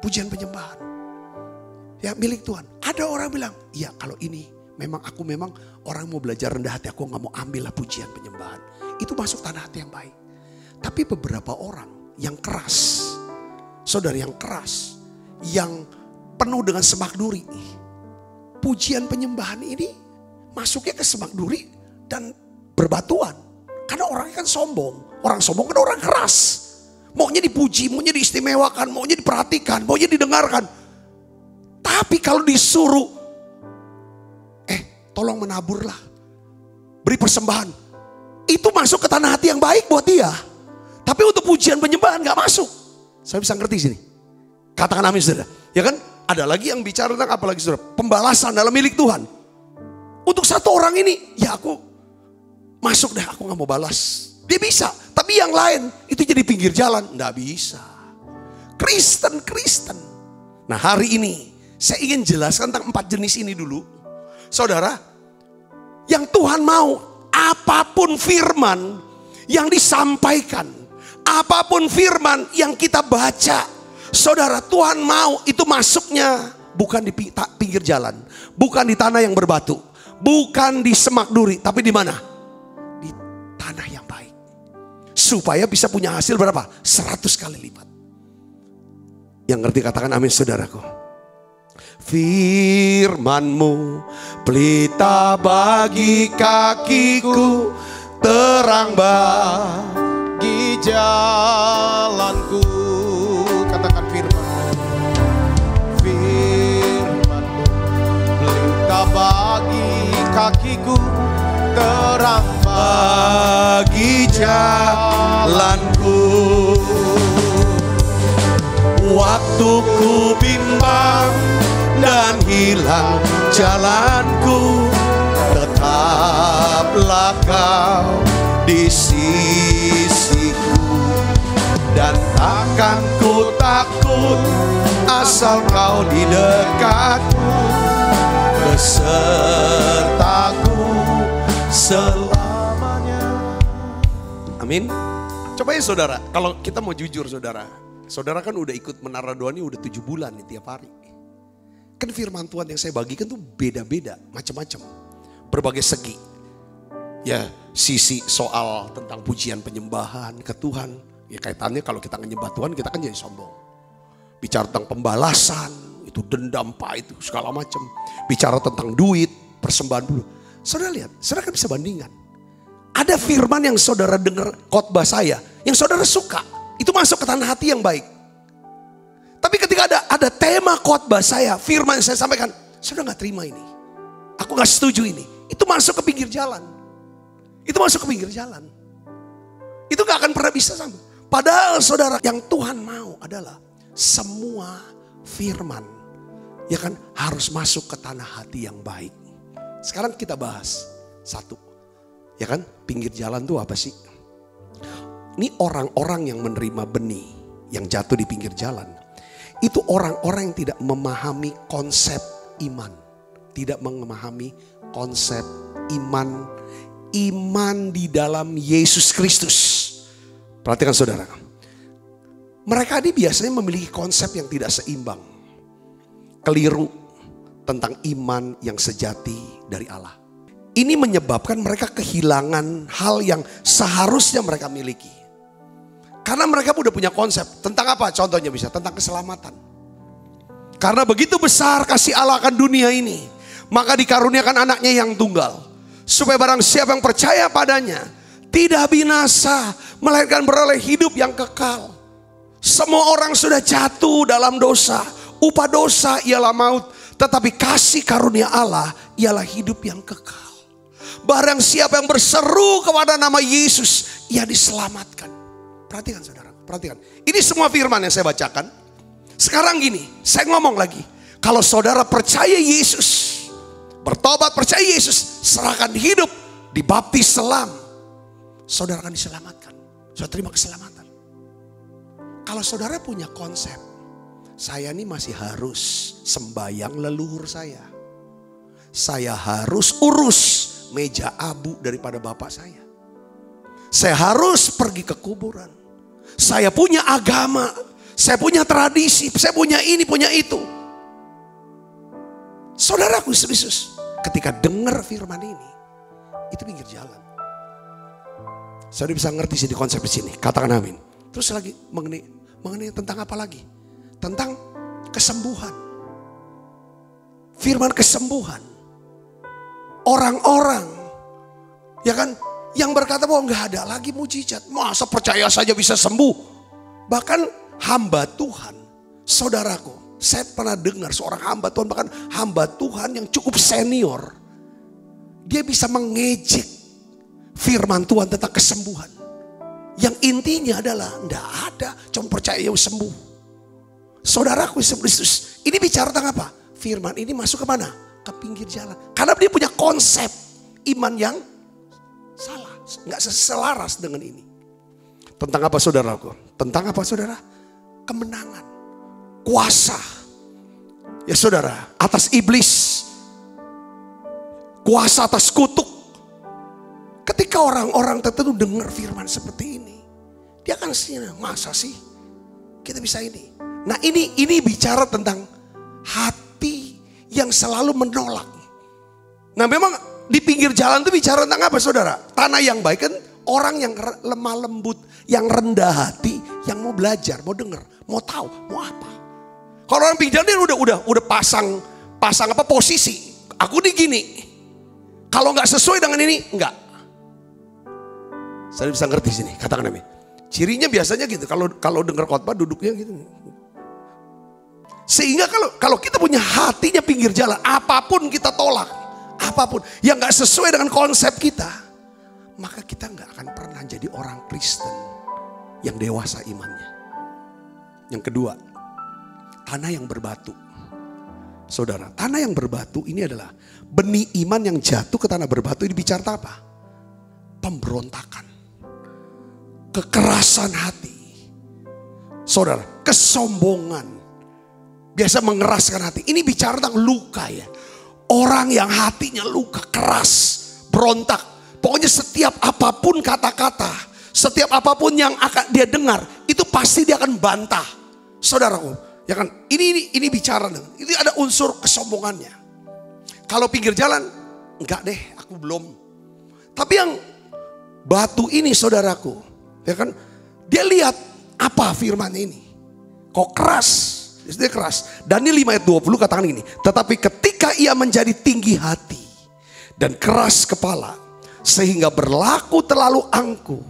Pujian penyembahan. Ya, milik Tuhan. Ada orang bilang, iya kalau ini aku memang orang mau belajar rendah hati, aku gak mau ambil lah pujian penyembahan. Itu masuk tanah hati yang baik. Tapi Tapi beberapa orang yang keras, saudara yang keras, yang penuh dengan semak duri. Pujian penyembahan ini masuknya ke semak duri dan berbatuan. Karena orangnya kan sombong. Orang sombong kan orang keras. Maunya dipuji, maunya diistimewakan, maunya diperhatikan, maunya didengarkan. Tapi kalau disuruh, tolong menaburlah, beri persembahan, itu masuk ke tanah hati yang baik buat dia. Tapi untuk pujian penyembahan gak masuk. Saya bisa ngerti sini. Katakan amin saudara. Ya kan? Ada lagi yang bicara tentang apa lagi saudara? Pembalasan dalam milik Tuhan. Untuk satu orang ini, ya aku masuk deh, aku gak mau balas. Dia bisa, tapi yang lain itu jadi pinggir jalan. Gak bisa. Kristen. Nah hari ini saya ingin jelaskan tentang 4 jenis ini dulu. Saudara, yang Tuhan mau, apapun firman yang disampaikan, apapun firman yang kita baca, saudara, Tuhan mau itu masuknya bukan di pinggir jalan, bukan di tanah yang berbatu, bukan di semak duri, tapi di mana? Di tanah yang baik. Supaya bisa punya hasil berapa? 100 kali lipat. Yang ngerti katakan amin saudaraku. Firman-Mu pelita bagi kakiku, terang bagi jalanku. Katakan firman. Firman-Mu pelita bagi kakiku, terang bagi jalanku. Waktuku bimbang dan hilang jalanku, tetaplah Kau di sisiku. Dan takkan ku takut asal Kau di dekatku, besertaku selamanya. Amin. Coba ya saudara, kalau kita mau jujur saudara kan udah ikut Menara Doa ini udah 7 bulan nih tiap hari. Kan firman Tuhan yang saya bagikan tuh beda-beda, macam-macam. Berbagai segi. Ya, sisi soal tentang pujian penyembahan ke Tuhan. Ya kaitannya kalau kita menyembah Tuhan kita kan jadi sombong. Bicara tentang pembalasan, itu dendam, itu segala macam. Bicara tentang duit, persembahan dulu. Saudara lihat, saudara kan bisa bandingkan. Ada firman yang saudara dengar khotbah saya, yang saudara suka. Itu masuk ke tanah hati yang baik. Tapi ketika ada tema khotbah saya, firman yang saya sampaikan, saudara gak terima ini. Aku gak setuju ini. Itu masuk ke pinggir jalan. Itu masuk ke pinggir jalan. Itu gak akan pernah bisa sama. Padahal saudara, yang Tuhan mau adalah semua firman, ya kan, harus masuk ke tanah hati yang baik. Sekarang kita bahas satu. Ya kan, pinggir jalan itu apa sih? Ini orang-orang yang menerima benih yang jatuh di pinggir jalan. Itu orang-orang yang tidak memahami konsep iman. Tidak memahami konsep iman. Iman di dalam Yesus Kristus. Perhatikan saudara. Mereka ini biasanya memiliki konsep yang tidak seimbang. Keliru tentang iman yang sejati dari Allah. Ini menyebabkan mereka kehilangan hal yang seharusnya mereka miliki. Karena mereka udah punya konsep. Tentang apa? Contohnya bisa tentang keselamatan. Karena begitu besar kasih Allah akan dunia ini, maka dikaruniakan anaknya yang tunggal. Supaya barang siapa yang percaya padanya tidak binasa, melainkan beroleh hidup yang kekal. Semua orang sudah jatuh dalam dosa. Upah dosa ialah maut. Tetapi kasih karunia Allah ialah hidup yang kekal. Barang siapa yang berseru kepada nama Yesus, ia diselamatkan. Perhatikan saudara, perhatikan. Ini semua firman yang saya bacakan. Sekarang gini, saya ngomong lagi. Kalau saudara percaya Yesus, bertobat percaya Yesus, serahkan hidup, dibaptis selam, saudara akan diselamatkan. Saudara terima keselamatan. Kalau saudara punya konsep, saya ini masih harus sembayang leluhur saya. Saya harus urus meja abu daripada bapak saya. Saya harus pergi ke kuburan. Saya punya agama, saya punya tradisi, saya punya ini, punya itu. Saudaraku Yesus, ketika dengar firman ini, itu pinggir jalan. Saudara bisa ngerti sini konsep di sini. Katakan amin. Terus lagi mengenai tentang apa lagi? Tentang kesembuhan. Firman kesembuhan. Orang-orang ya kan yang berkata bahwa nggak ada lagi mujizat. Masa percaya saja bisa sembuh? Bahkan hamba Tuhan, saudaraku, saya pernah dengar seorang hamba Tuhan, bahkan hamba Tuhan yang cukup senior, dia bisa mengejek firman Tuhan tentang kesembuhan. Yang intinya adalah enggak ada, cuma percaya yang sembuh. Saudaraku Yesus Kristus, ini bicara tentang apa? Firman ini masuk ke mana? Ke pinggir jalan. Karena dia punya konsep iman yang salah, enggak selaras dengan ini. Tentang apa saudaraku? Tentang apa saudara? Kemenangan, kuasa. Ya saudara, atas iblis. Kuasa atas kutuk. Ketika orang-orang tertentu dengar firman seperti ini, dia akan sini, masa sih kita bisa ini? Nah ini bicara tentang hati yang selalu menolak. Nah memang di pinggir jalan itu bicara tentang apa saudara? Tanah yang baik kan orang yang lemah lembut, yang rendah hati, yang mau belajar, mau dengar, mau tahu, mau apa. Kalau orang pinggir jalan dia udah pasang apa posisi. Aku nih gini. Kalau nggak sesuai dengan ini, enggak. Saya bisa ngerti sini, katakan amin. Cirinya biasanya gitu, kalau dengar khotbah duduknya gitu. Sehingga kalau kita punya hatinya pinggir jalan, apapun kita tolak, apapun yang nggak sesuai dengan konsep kita, maka kita nggak akan pernah jadi orang Kristen yang dewasa imannya. Yang kedua, tanah yang berbatu. Saudara, tanah yang berbatu ini adalah benih iman yang jatuh ke tanah berbatu. Ini bicara apa? Pemberontakan. Kekerasan hati. Saudara, kesombongan. Biasa mengeraskan hati. Ini bicara tentang luka ya. Orang yang hatinya luka, keras, berontak. Pokoknya setiap apapun kata-kata, setiap apapun yang akan dia dengar, itu pasti dia akan bantah. Saudaraku, ya kan? Ini bicara nih. Ini ada unsur kesombongannya. Kalau pinggir jalan, enggak deh, aku belum. Tapi yang batu ini saudaraku, ya kan? Dia lihat apa firman ini. Kok keras? Dia keras. Daniel 5 ayat 20 katakan gini. Tetapi ketika ia menjadi tinggi hati dan keras kepala, sehingga berlaku terlalu angkuh,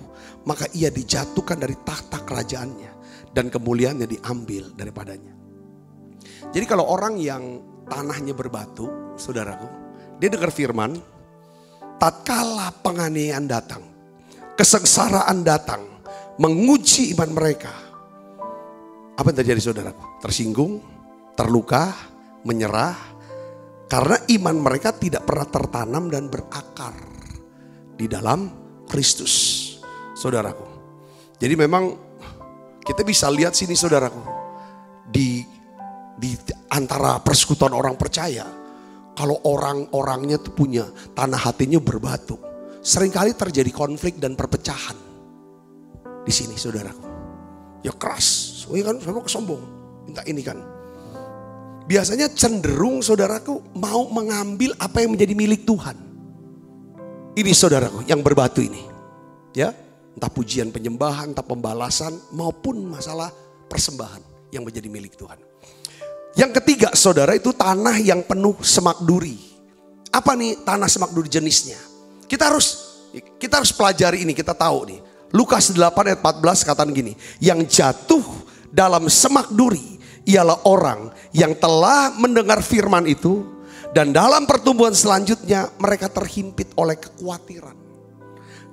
maka ia dijatuhkan dari tahta kerajaannya dan kemuliaannya diambil daripadanya. Jadi kalau orang yang tanahnya berbatu, saudaraku, dia dengar firman, tatkala penganiayaan datang, kesengsaraan datang, menguji iman mereka. Apa yang terjadi saudaraku? Tersinggung, terluka, menyerah. Karena iman mereka tidak pernah tertanam dan berakar di dalam Kristus. Saudaraku. Jadi memang kita bisa lihat sini saudaraku. Di antara persekutuan orang percaya. Kalau orang-orangnya tuh punya tanah hatinya berbatu. Seringkali terjadi konflik dan perpecahan. Di sini saudaraku. Ya keras. Soalnya kan sama kesombong. Minta ini kan. Biasanya cenderung saudaraku mau mengambil apa yang menjadi milik Tuhan. Ini saudaraku yang berbatu ini. Ya. Entah pujian penyembahan, entah pembalasan maupun masalah persembahan yang menjadi milik Tuhan. Yang ketiga saudara itu tanah yang penuh semak duri. Apa nih tanah semak duri jenisnya? Kita harus pelajari ini, kita tahu nih. Lukas 8 ayat 14 katakan gini. Yang jatuh dalam semak duri ialah orang yang telah mendengar firman itu. Dan dalam pertumbuhan selanjutnya mereka terhimpit oleh kekhawatiran.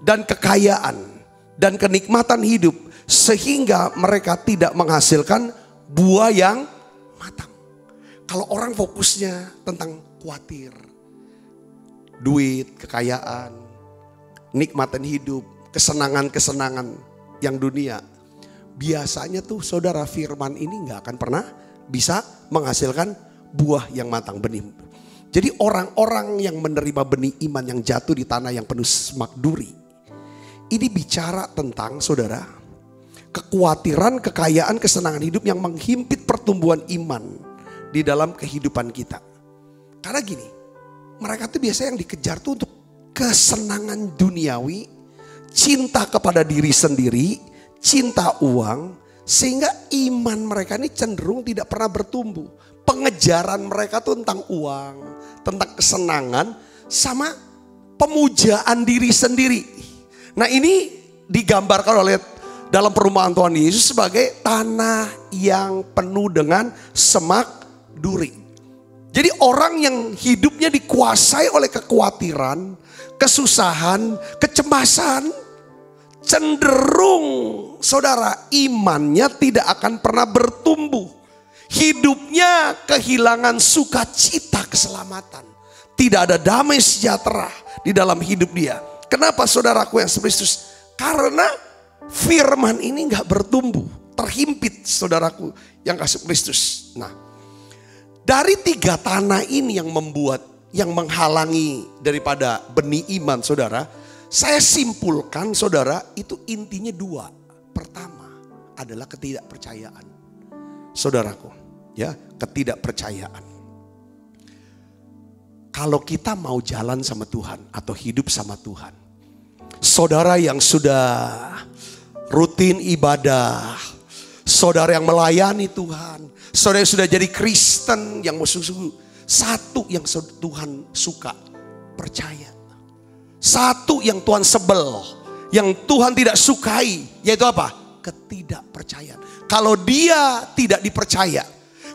Dan kekayaan. Dan kenikmatan hidup. Sehingga mereka tidak menghasilkan buah yang matang. Kalau orang fokusnya tentang khawatir. Duit, kekayaan, nikmatan hidup, kesenangan-kesenangan yang dunia. Biasanya tuh saudara firman ini gak akan pernah bisa menghasilkan buah yang matang, benih. Jadi orang-orang yang menerima benih iman yang jatuh di tanah yang penuh semak duri. Ini bicara tentang saudara, kekhawatiran, kekayaan, kesenangan hidup yang menghimpit pertumbuhan iman di dalam kehidupan kita. Karena gini, mereka tuh biasanya yang dikejar tuh untuk kesenangan duniawi, cinta kepada diri sendiri, cinta uang, sehingga iman mereka ini cenderung tidak pernah bertumbuh. Pengejaran mereka tuh tentang uang, tentang kesenangan, sama pemujaan diri sendiri. Nah ini digambarkan oleh dalam perumpamaan Tuhan Yesus sebagai tanah yang penuh dengan semak duri. Jadi orang yang hidupnya dikuasai oleh kekhawatiran, kesusahan, kecemasan, cenderung saudara imannya tidak akan pernah bertumbuh. Hidupnya kehilangan sukacita keselamatan. Tidak ada damai sejahtera di dalam hidup dia. Kenapa saudaraku yang Kristus? Karena firman ini gak bertumbuh. Terhimpit saudaraku yang kasih Kristus. Nah, dari 3 tanah ini yang menghalangi daripada benih iman saudara, saya simpulkan saudara itu intinya 2. Pertama adalah ketidakpercayaan. Saudaraku, ya, ketidakpercayaan. Kalau kita mau jalan sama Tuhan atau hidup sama Tuhan, saudara yang sudah rutin ibadah, saudara yang melayani Tuhan, saudara yang sudah jadi Kristen yang sungguh-sungguh, satu yang Tuhan suka, percaya. Satu yang Tuhan sebel, yang Tuhan tidak sukai, yaitu apa? Ketidakpercayaan. Kalau dia tidak dipercaya,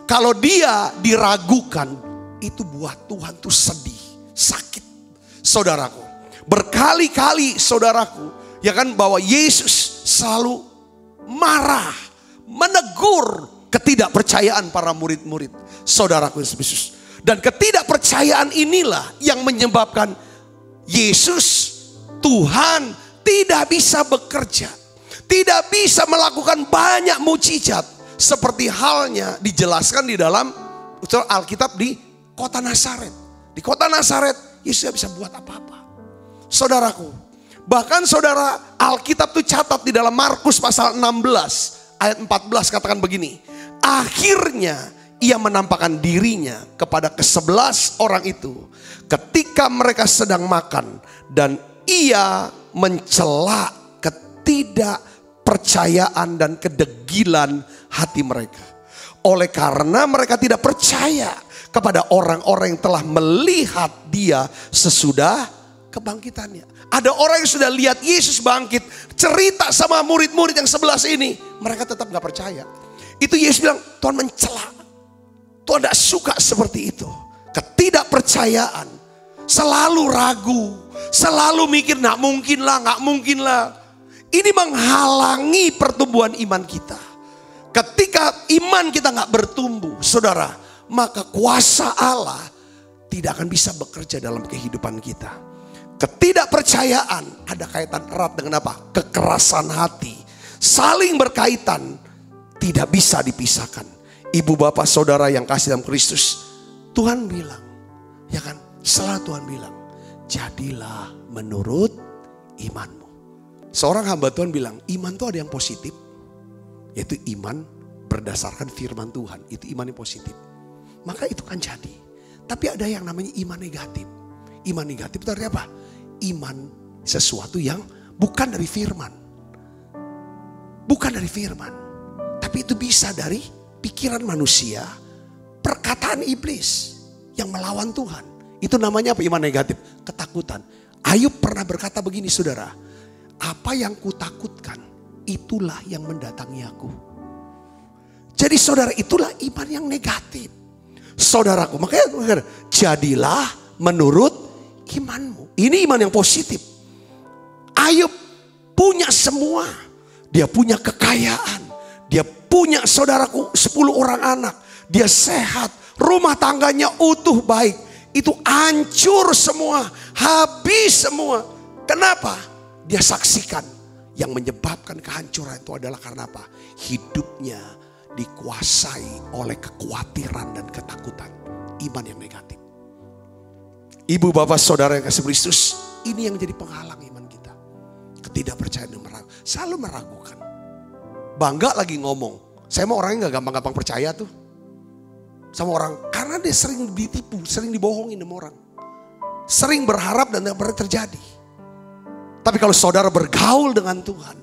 kalau dia diragukan, itu buat Tuhan tuh sedih, sakit. Saudaraku, berkali-kali saudaraku, ya kan, bahwa Yesus selalu marah, menegur ketidakpercayaan para murid-murid saudaraku Yesus. Dan ketidakpercayaan inilah yang menyebabkan Yesus, Tuhan, tidak bisa bekerja, tidak bisa melakukan banyak mukjizat seperti halnya dijelaskan di dalam Alkitab di kota Nazaret. Di kota Nazaret Yesus tidak bisa buat apa-apa. Saudaraku, bahkan saudara, Alkitab itu catat di dalam Markus pasal 16 ayat 14 katakan begini. Akhirnya ia menampakkan dirinya kepada ke-11 orang itu ketika mereka sedang makan, dan ia mencela ketidakpercayaan dan kedegilan hati mereka. Oleh karena mereka tidak percaya kepada orang-orang yang telah melihat dia sesudah kebangkitannya. Ada orang yang sudah lihat Yesus bangkit, cerita sama murid-murid yang 11 ini, mereka tetap gak percaya. Itu Yesus bilang, Tuhan mencela. Tuhan tidak suka seperti itu. Ketidakpercayaan, selalu ragu, selalu mikir gak mungkin lah. Ini menghalangi pertumbuhan iman kita. Ketika iman kita gak bertumbuh, saudara, maka kuasa Allah tidak akan bisa bekerja dalam kehidupan kita. Ketidakpercayaan ada kaitan erat dengan apa? Kekerasan hati. Saling berkaitan, tidak bisa dipisahkan. Ibu bapak saudara yang kasih dalam Kristus, Tuhan bilang, ya kan? Selalu Tuhan bilang, jadilah menurut imanmu. Seorang hamba Tuhan bilang, iman itu ada yang positif, yaitu iman berdasarkan firman Tuhan. Itu iman yang positif. Maka itu kan jadi. Tapi ada yang namanya iman negatif. Iman negatif itu artinya apa? Iman sesuatu yang bukan dari firman. Bukan dari firman. Tapi itu bisa dari pikiran manusia, perkataan iblis yang melawan Tuhan. Itu namanya apa? Iman negatif. Ketakutan. Ayub pernah berkata begini saudara. Apa yang kutakutkan, itulah yang mendatangi aku. Jadi saudara, itulah iman yang negatif. Saudaraku, makanya jadilah menurut imanmu. Ini iman yang positif. Ayub punya semua. Dia punya kekayaan. Dia punya saudaraku 10 orang anak. Dia sehat. Rumah tangganya utuh baik. Itu hancur semua. Habis semua. Kenapa? Dia saksikan. Yang menyebabkan kehancuran itu adalah karena apa? Hidupnya dikuasai oleh kekhawatiran dan ketakutan. Iman yang negatif. Ibu bapak saudara yang kasih Kristus, ini yang menjadi penghalang iman kita. Ketidakpercayaan dan meragukan. Selalu meragukan. Bangga lagi ngomong. Saya mau orangnya gak gampang-gampang percaya tuh sama orang. Karena dia sering ditipu, sering dibohongin sama orang. Sering berharap dan tidak pernah terjadi. Tapi kalau saudara bergaul dengan Tuhan,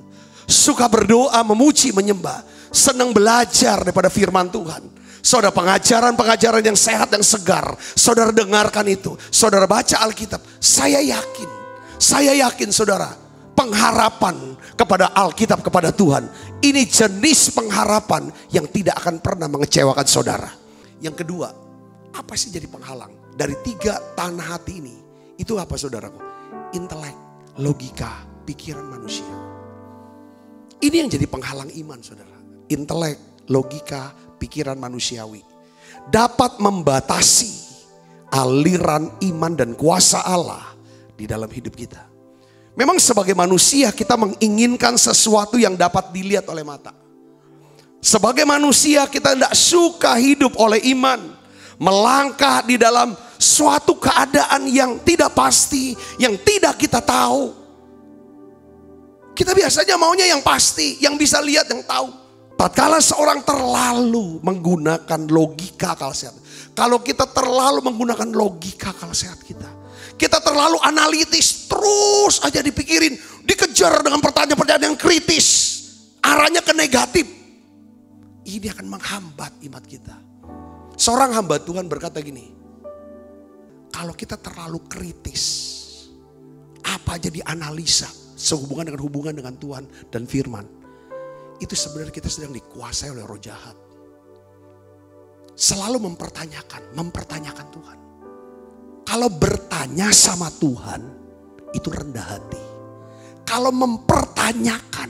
suka berdoa, memuji, menyembah, senang belajar daripada firman Tuhan, saudara pengajaran-pengajaran yang sehat, yang segar, saudara dengarkan itu, saudara baca Alkitab, saya yakin saudara, pengharapan kepada Alkitab, kepada Tuhan, ini jenis pengharapan yang tidak akan pernah mengecewakan saudara. Yang kedua, apa sih jadi penghalang dari 3 tanah hati ini? Itu apa saudaraku? Intelek, logika, pikiran manusia. Ini yang jadi penghalang iman saudara. Intelek, logika, pikiran manusiawi dapat membatasi aliran iman dan kuasa Allah di dalam hidup kita. Memang sebagai manusia kita menginginkan sesuatu yang dapat dilihat oleh mata. Sebagai manusia kita tidak suka hidup oleh iman. Melangkah di dalam suatu keadaan yang tidak pasti, yang tidak kita tahu. Kita biasanya maunya yang pasti, yang bisa lihat, yang tahu. Tatkala seorang terlalu menggunakan logika akal sehat. Kalau kita terlalu menggunakan logika akal sehat kita terlalu analitis, terus aja dipikirin, dikejar dengan pertanyaan-pertanyaan yang kritis, arahnya ke negatif. Ini akan menghambat iman kita. Seorang hamba Tuhan berkata gini, kalau kita terlalu kritis, apa aja dianalisa sehubungan dengan Tuhan dan firman, itu sebenarnya kita sedang dikuasai oleh roh jahat. Selalu mempertanyakan Tuhan. Kalau bertanya sama Tuhan, itu rendah hati. Kalau mempertanyakan,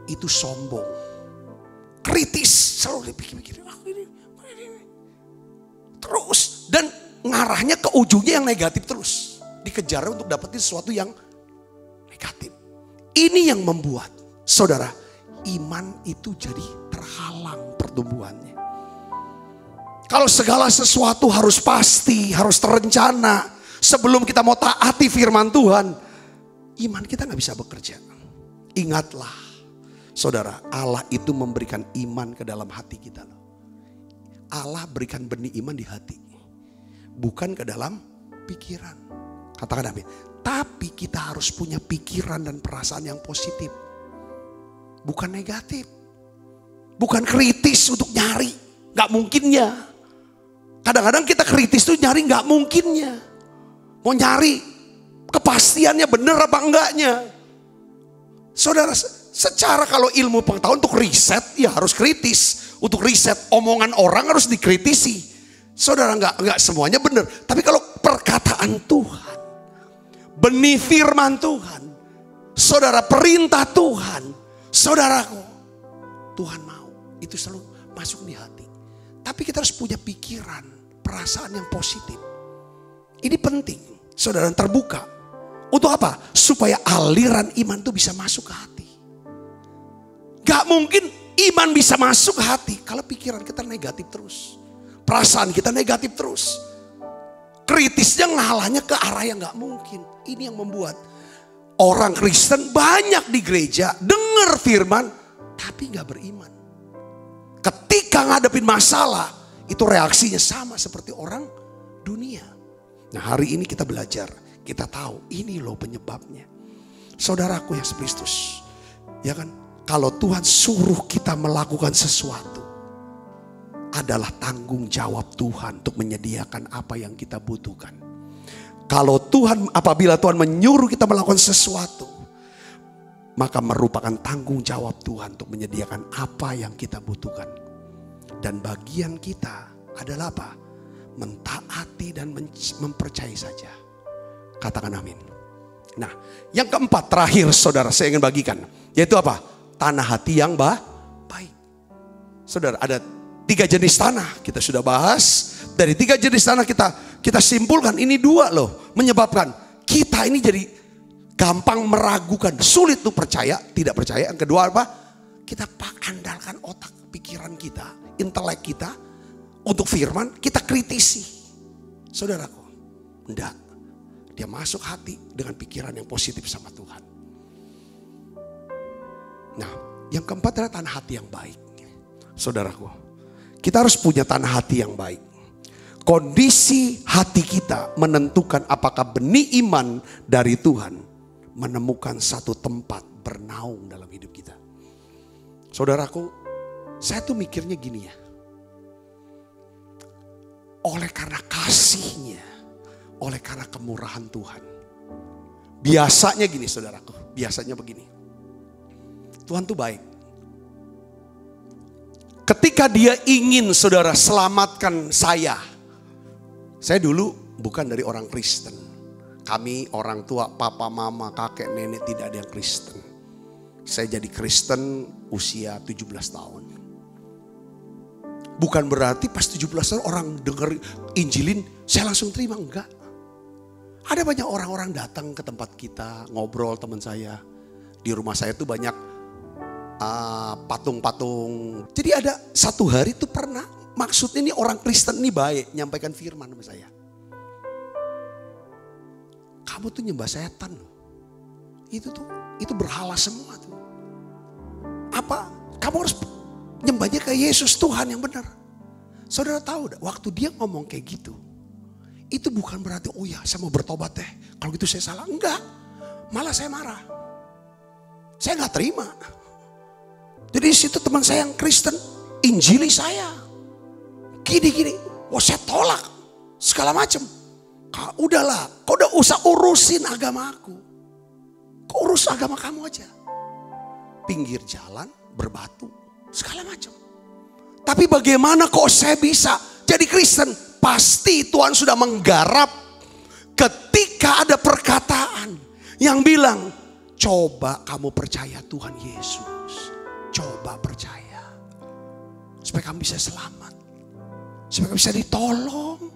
itu sombong. Kritis, selalu dipikir-pikir. Terus, dan ngarahnya ke ujungnya yang negatif terus. Dikejar untuk dapetin sesuatu yang negatif. Ini yang membuat, saudara, iman itu jadi terhalang pertumbuhannya. Kalau segala sesuatu harus pasti, harus terencana, sebelum kita mau taati firman Tuhan, iman kita gak bisa bekerja. Ingatlah, saudara, Allah itu memberikan iman ke dalam hati kita. Allah berikan benih iman di hati, bukan ke dalam pikiran. Katakan amin. Tapi kita harus punya pikiran dan perasaan yang positif, bukan negatif, bukan kritis untuk nyari gak mungkinnya. Kadang-kadang kita kritis tuh nyari gak mungkinnya. Mau nyari kepastiannya bener apa enggaknya. Saudara, secara kalau ilmu pengetahuan untuk riset, ya harus kritis. Untuk riset omongan orang harus dikritisi. Saudara, enggak semuanya bener. Tapi kalau perkataan Tuhan, benih firman Tuhan, saudara, perintah Tuhan, saudaraku, Tuhan mau. Itu selalu masuk di hati. Tapi kita harus punya pikiran, perasaan yang positif. Ini penting, saudara, terbuka. Untuk apa? Supaya aliran iman itu bisa masuk ke hati. Gak mungkin iman bisa masuk ke hati kalau pikiran kita negatif terus. Perasaan kita negatif terus. Kritisnya ngalahnya ke arah yang gak mungkin. Ini yang membuat orang Kristen banyak di gereja dengar firman tapi gak beriman. Ketika ngadepin masalah, itu reaksinya sama seperti orang dunia. Nah, hari ini kita belajar, kita tahu ini loh penyebabnya. Saudaraku yang Kristus, ya kan? Kalau Tuhan suruh kita melakukan sesuatu, adalah tanggung jawab Tuhan untuk menyediakan apa yang kita butuhkan. Kalau apabila Tuhan menyuruh kita melakukan sesuatu, maka merupakan tanggung jawab Tuhan untuk menyediakan apa yang kita butuhkan. Dan bagian kita adalah apa? Mentaati dan mempercayai saja. Katakan amin. Nah, yang keempat terakhir saudara saya ingin bagikan. Yaitu apa? Tanah hati yang baik. Saudara, ada 3 jenis tanah. Kita sudah bahas. Dari 3 jenis tanah kita simpulkan. Ini 2 loh. Menyebabkan kita ini jadi gampang meragukan. Sulit tuh percaya, tidak percaya. Yang kedua apa? Kita andalkan otak, pikiran kita, intelek kita untuk firman, kita kritisi. Saudaraku, enggak. Dia masuk hati dengan pikiran yang positif sama Tuhan. Nah, yang keempat adalah tanah hati yang baik. Saudaraku, kita harus punya tanah hati yang baik. Kondisi hati kita menentukan apakah benih iman dari Tuhan menemukan satu tempat bernaung dalam hidup kita. Saudaraku, saya tuh mikirnya gini ya. Oleh karena kasih-Nya, oleh karena kemurahan Tuhan. Biasanya gini saudaraku, biasanya begini. Tuhan tuh baik. Ketika Dia ingin saudara selamatkan saya dulu bukan dari orang Kristen. Kami orang tua, papa, mama, kakek, nenek tidak ada yang Kristen. Saya jadi Kristen usia 17 tahun. Bukan berarti pas 17 tahun orang dengar Injilin, saya langsung terima, enggak. Ada banyak orang-orang datang ke tempat kita, ngobrol teman saya. Di rumah saya tuh banyak patung-patung. Jadi ada satu hari tuh pernah, maksudnya ini orang Kristen ini baik, nyampaikan firman sama saya. Kamu tuh nyembah setan loh. Itu berhala semua tuh. Apa? Kamu harus nyembahnya ke Yesus Tuhan yang benar. Saudara tahu dah, waktu dia ngomong kayak gitu, itu bukan berarti oh ya saya mau bertobat deh. Kalau gitu saya salah. Enggak. Malah saya marah. Saya nggak terima. Jadi di situ teman saya yang Kristen injili saya. Gini. Wah saya tolak. Segala macam. Udahlah, kau udah usah urusin agama aku. Kau urus agama kamu aja. Pinggir jalan, berbatu, segala macam. Tapi bagaimana kok saya bisa jadi Kristen? Pasti Tuhan sudah menggarap ketika ada perkataan yang bilang, coba kamu percaya Tuhan Yesus. Coba percaya. Supaya kamu bisa selamat. Supaya kamu bisa ditolong.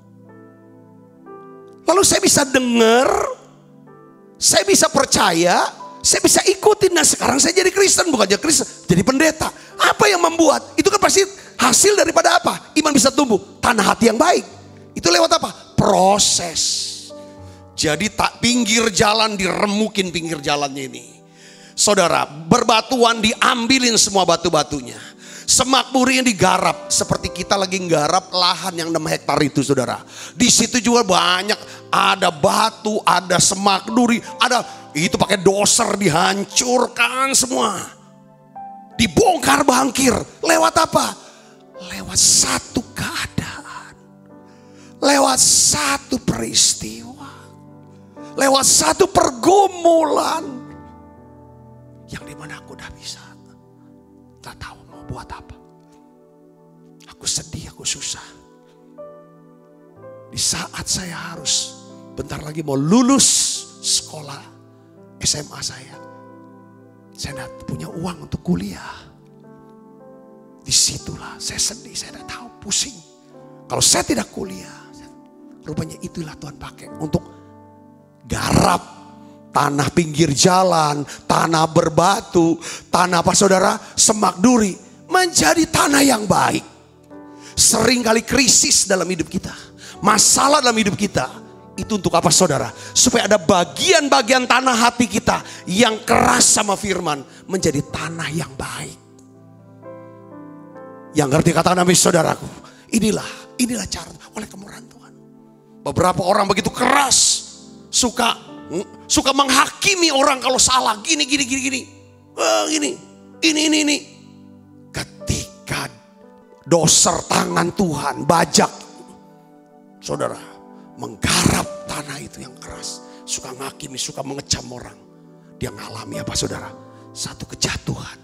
Lalu saya bisa dengar, saya bisa percaya, saya bisa ikutin. Nah sekarang saya jadi Kristen, bukan jadi Kristen, jadi pendeta. Apa yang membuat? Itu kan pasti hasil daripada apa? Iman bisa tumbuh, tanah hati yang baik. Itu lewat apa? Proses. Jadi tak pinggir jalan diremukin pinggir jalannya ini. Saudara, berbatuan diambilin semua batu-batunya. Semak duri yang digarap seperti kita lagi nggarap lahan yang 6 hektar itu saudara. Di situ juga banyak ada batu, ada semak duri, ada itu pakai doser dihancurkan semua. Dibongkar bangkir. Lewat apa? Lewat satu keadaan. Lewat satu peristiwa. Lewat satu pergumulan. Yang dimana aku udah bisa. Tak tahu mau buat apa. Aku sedih, aku susah. Di saat saya harus bentar lagi mau lulus sekolah SMA saya. Saya tidak punya uang untuk kuliah. Disitulah saya sedih, saya tidak tahu, pusing. Kalau saya tidak kuliah, rupanya itulah Tuhan pakai untuk garap. Tanah pinggir jalan, tanah berbatu, tanah apa saudara? Semak duri. Menjadi tanah yang baik. Sering kali krisis dalam hidup kita. Masalah dalam hidup kita. Itu untuk apa saudara? Supaya ada bagian-bagian tanah hati kita yang keras sama firman. Menjadi tanah yang baik. Yang ngerti katakan amin saudaraku. Inilah cara oleh kemurahan Tuhan. Beberapa orang begitu keras. Suka menghakimi orang kalau salah. Gini. Ini. Ketika doser tangan Tuhan, bajak. Saudara, menggarap tanah itu yang keras. Suka menghakimi, suka mengecam orang. Dia ngalami apa saudara? Satu kejatuhan.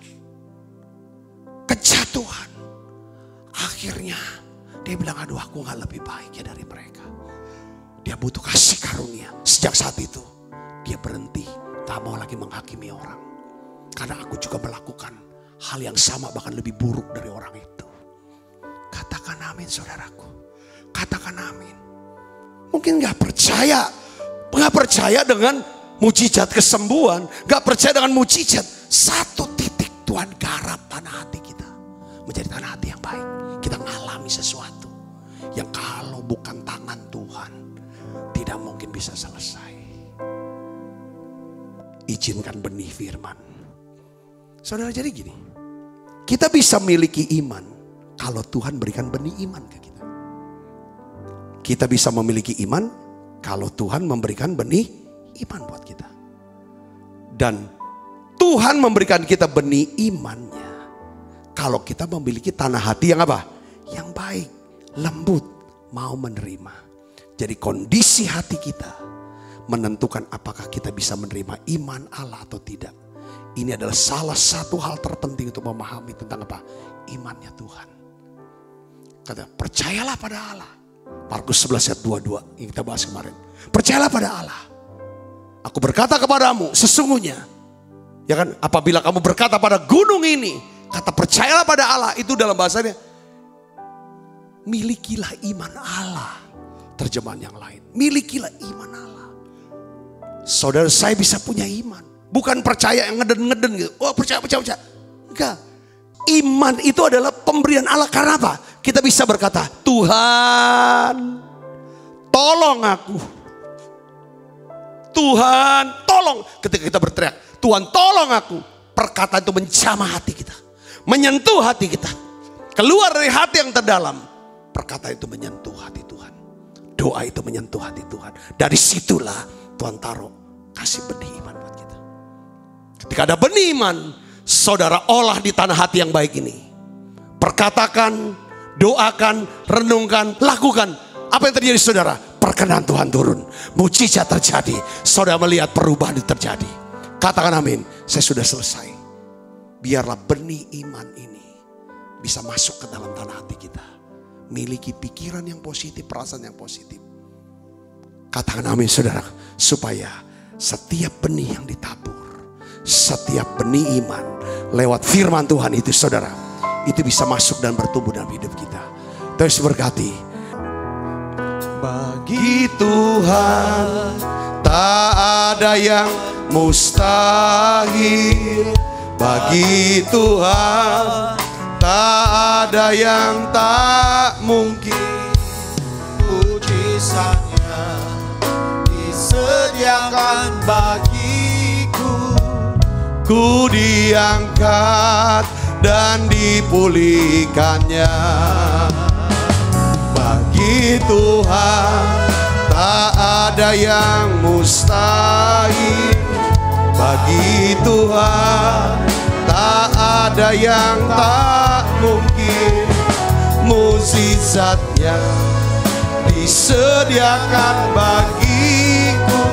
Akhirnya dia bilang, aduh aku gak lebih baik ya dari mereka. Dia butuh kasih karunia. Sejak saat itu dia berhenti, tak mau lagi menghakimi orang. Karena aku juga melakukan hal yang sama, bahkan lebih buruk dari orang itu. Katakan amin saudaraku. Katakan amin. Mungkin gak percaya dengan mujizat kesembuhan. Gak percaya dengan mujizat. Satu titik Tuhan garap tanah hati kita. Menjadi tanah hati yang baik. Kita mengalami sesuatu yang kalau bukan tangan Tuhan tidak mungkin bisa selesai. Izinkan benih firman. Saudara, jadi gini. Kita bisa miliki iman kalau Tuhan berikan benih iman ke kita. Kita bisa memiliki iman kalau Tuhan memberikan benih iman buat kita. Dan Tuhan memberikan kita benih imannya. Kalau kita memiliki tanah hati yang apa? Yang baik, lembut, mau menerima. Jadi kondisi hati kita menentukan apakah kita bisa menerima iman Allah atau tidak. Ini adalah salah satu hal terpenting untuk memahami tentang apa? Imannya Tuhan. Kata, percayalah pada Allah. Markus 11 ayat 22 yang kita bahas kemarin. Percayalah pada Allah. Aku berkata kepadamu, sesungguhnya, ya kan, apabila kamu berkata pada gunung ini, kata percayalah pada Allah, itu dalam bahasanya, milikilah iman Allah. Terjemahan yang lain, milikilah iman Allah. Saudara, saya bisa punya iman. Bukan percaya yang ngeden-ngeden gitu. Oh percaya. Enggak. Iman itu adalah pemberian Allah. Karena apa? Kita bisa berkata, Tuhan tolong aku. Tuhan tolong. Ketika kita berteriak, Tuhan tolong aku. Perkataan itu menjamah hati kita. Menyentuh hati kita. Keluar dari hati yang terdalam. Perkataan itu menyentuh hati Tuhan. Doa itu menyentuh hati Tuhan. Dari situlah Tuhan taruh kasih benih iman buat kita. Ketika ada benih iman, saudara olah di tanah hati yang baik ini. Perkatakan, doakan, renungkan, lakukan. Apa yang terjadi saudara? Perkenan Tuhan turun. Mujizat terjadi. Saudara melihat perubahan itu terjadi. Katakan amin. Saya sudah selesai. Biarlah benih iman ini bisa masuk ke dalam tanah hati kita. Miliki pikiran yang positif, perasaan yang positif. Katakan amin saudara. Supaya setiap benih yang ditabur, setiap benih iman lewat firman Tuhan itu saudara, itu bisa masuk dan bertumbuh dalam hidup kita. Terus berkati. Bagi Tuhan tak ada yang mustahil. Bagi Tuhan tak ada yang tak mungkin. Mujizatnya disediakan bagiku. Ku diangkat dan dipulihkannya. Bagi Tuhan tak ada yang mustahil. Bagi Tuhan tak ada yang tak mungkin. Mukjizatnya disediakan bagiku.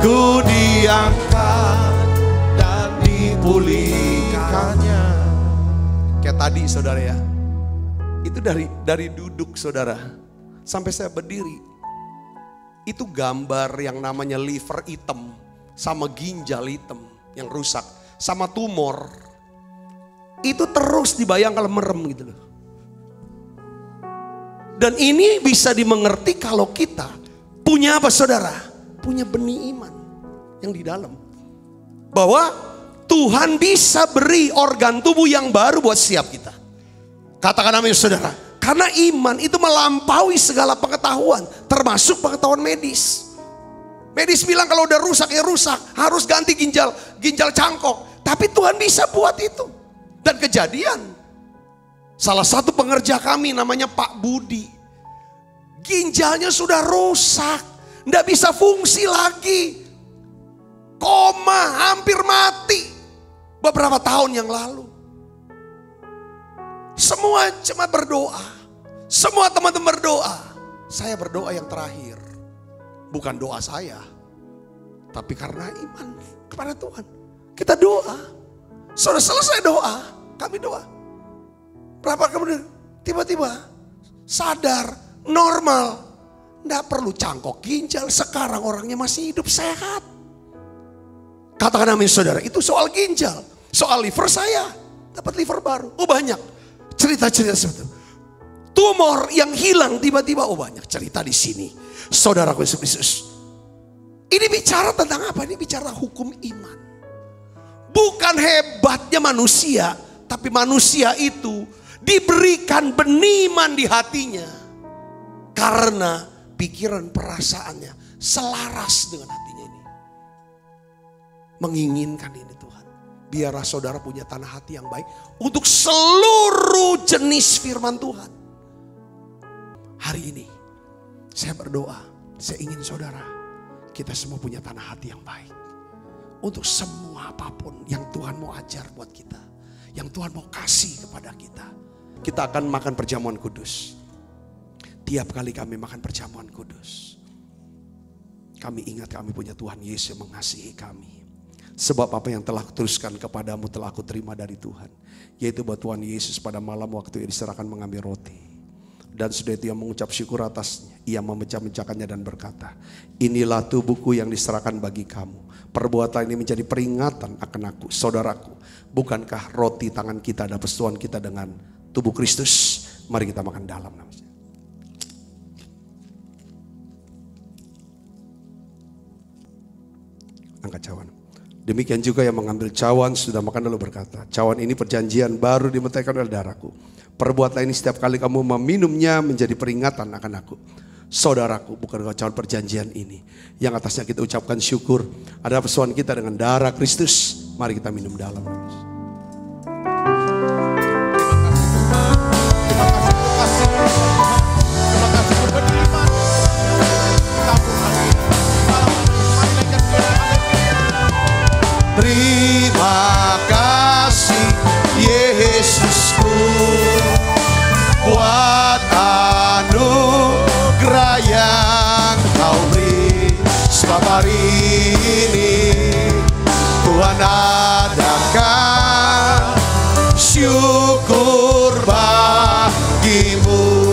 Ku diangkat dan dipulihkannya. Kayak tadi saudara ya. Itu dari duduk saudara sampai saya berdiri. Itu gambar yang namanya liver hitam sama ginjal hitam yang rusak sama tumor. Itu terus dibayangkan merem gitu loh. Dan ini bisa dimengerti kalau kita punya apa saudara? Punya benih iman yang di dalam. Bahwa Tuhan bisa beri organ tubuh yang baru buat setiap kita. Katakan amin saudara. Karena iman itu melampaui segala pengetahuan. Termasuk pengetahuan medis. Medis bilang kalau udah rusak ya rusak. Harus ganti ginjal cangkok. Tapi Tuhan bisa buat itu. Dan kejadian. Salah satu pengerja kami namanya Pak Budi. Ginjalnya sudah rusak. Nggak bisa fungsi lagi. Koma, hampir mati. Beberapa tahun yang lalu. Semua jemaat berdoa. Semua teman-teman berdoa. Saya berdoa yang terakhir. Bukan doa saya. Tapi karena iman kepada Tuhan. Kita doa. Sudah selesai doa. Kami doa. Berapa kemudian tiba-tiba sadar, normal. Nggak perlu cangkok ginjal. Sekarang orangnya masih hidup sehat. Katakan amin saudara. Itu soal ginjal. Soal liver saya. Dapat liver baru. Oh banyak. Cerita-cerita seperti itu. Tumor yang hilang tiba-tiba. Oh banyak cerita di sini. Saudaraku Yesus. Ini bicara tentang apa? Ini bicara hukum iman. Bukan hebatnya manusia. Tapi manusia itu diberikan benih iman di hatinya. Karena pikiran perasaannya selaras dengan hatinya ini. Menginginkan ini Tuhan. Biarlah saudara punya tanah hati yang baik untuk seluruh jenis firman Tuhan. Hari ini saya berdoa, saya ingin saudara kita semua punya tanah hati yang baik. untuk semua apapun yang Tuhan mau ajar buat kita, yang Tuhan mau kasih kepada kita. Kita akan makan perjamuan kudus. Tiap kali kami makan perjamuan kudus, kami ingat kami punya Tuhan Yesus yang mengasihi kami. Sebab apa yang telah kuteruskan kepadamu telah aku terima dari Tuhan, yaitu bahwa Tuhan Yesus pada malam waktu ia diserahkan mengambil roti, dan sudah itu ia mengucap syukur atasnya, ia memecah-mecahkannya dan berkata, inilah tubuhku yang diserahkan bagi kamu. Perbuatan ini menjadi peringatan akan aku, saudaraku. Bukankah roti tangan kita dan persetujuan kita dengan tubuh Kristus? Mari kita makan dalam namanya. Angkat cawan. Demikian juga yang mengambil cawan sudah makan lalu berkata, cawan ini perjanjian baru dimeteraikan oleh darahku. Perbuatlah ini setiap kali kamu meminumnya menjadi peringatan akan aku. Saudaraku, bukan cawan perjanjian ini yang atasnya kita ucapkan syukur adalah persoalan kita dengan darah Kristus. Mari kita minum dalam. Terima kasih Yesusku buat anugerah yang kau beri. Sebab hari ini Tuhan adakan syukur bagimu.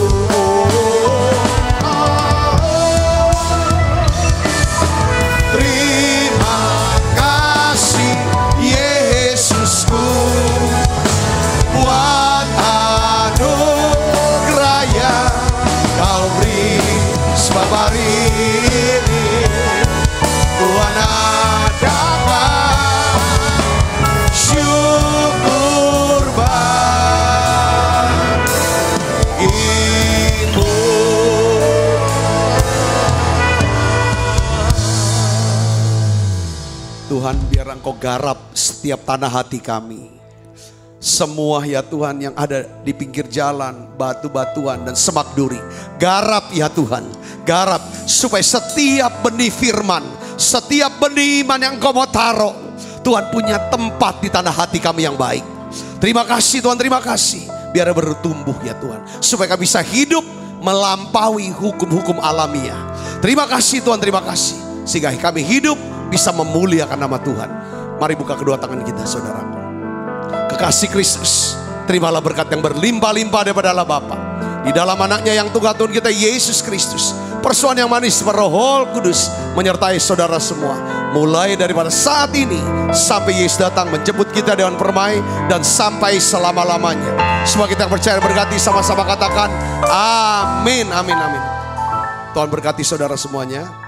Tuhan, biar Engkau garap setiap tanah hati kami. Semua ya Tuhan yang ada di pinggir jalan, batu-batuan dan semak duri. Garap ya Tuhan, garap supaya setiap benih firman, setiap benih iman yang Engkau mau taruh, Tuhan punya tempat di tanah hati kami yang baik. Terima kasih Tuhan, terima kasih. Biar bertumbuh ya Tuhan, supaya kami bisa hidup melampaui hukum-hukum alamiah. Terima kasih Tuhan, terima kasih. Sehingga kami hidup bisa memuliakan nama Tuhan. Mari buka kedua tangan kita, saudaraku. Kekasih Kristus, terimalah berkat yang berlimpah-limpah daripada Allah Bapa, di dalam anaknya yang tunggal Tuhan kita Yesus Kristus. Persoalan yang manis Roh Kudus menyertai saudara semua, mulai daripada saat ini sampai Yesus datang menjemput kita dengan permai, dan sampai selama-lamanya. Semua kita percaya berkati, sama-sama katakan amin, amin, amin. Tuhan berkati saudara semuanya.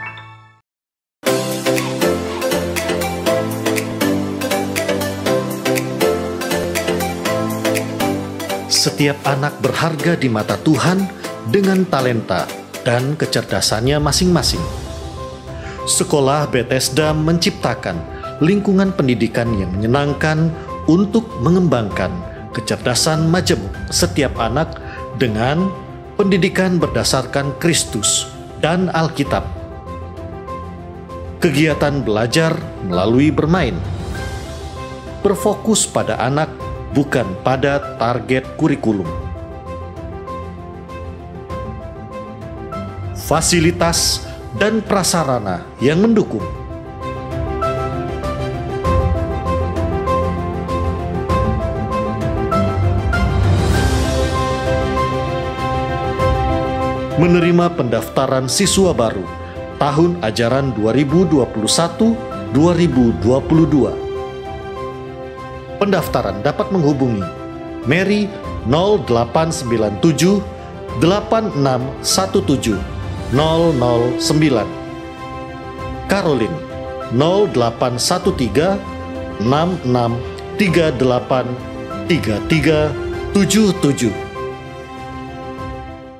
Setiap anak berharga di mata Tuhan dengan talenta dan kecerdasannya masing-masing. Sekolah Bethesda menciptakan lingkungan pendidikan yang menyenangkan untuk mengembangkan kecerdasan majemuk setiap anak dengan pendidikan berdasarkan Kristus dan Alkitab. Kegiatan belajar melalui bermain, berfokus pada anak, bukan pada target kurikulum. Fasilitas dan prasarana yang mendukung. Menerima pendaftaran siswa baru tahun ajaran 2021-2022. Pendaftaran dapat menghubungi Mary 0897 8617 009, Caroline 0813 6638 3377.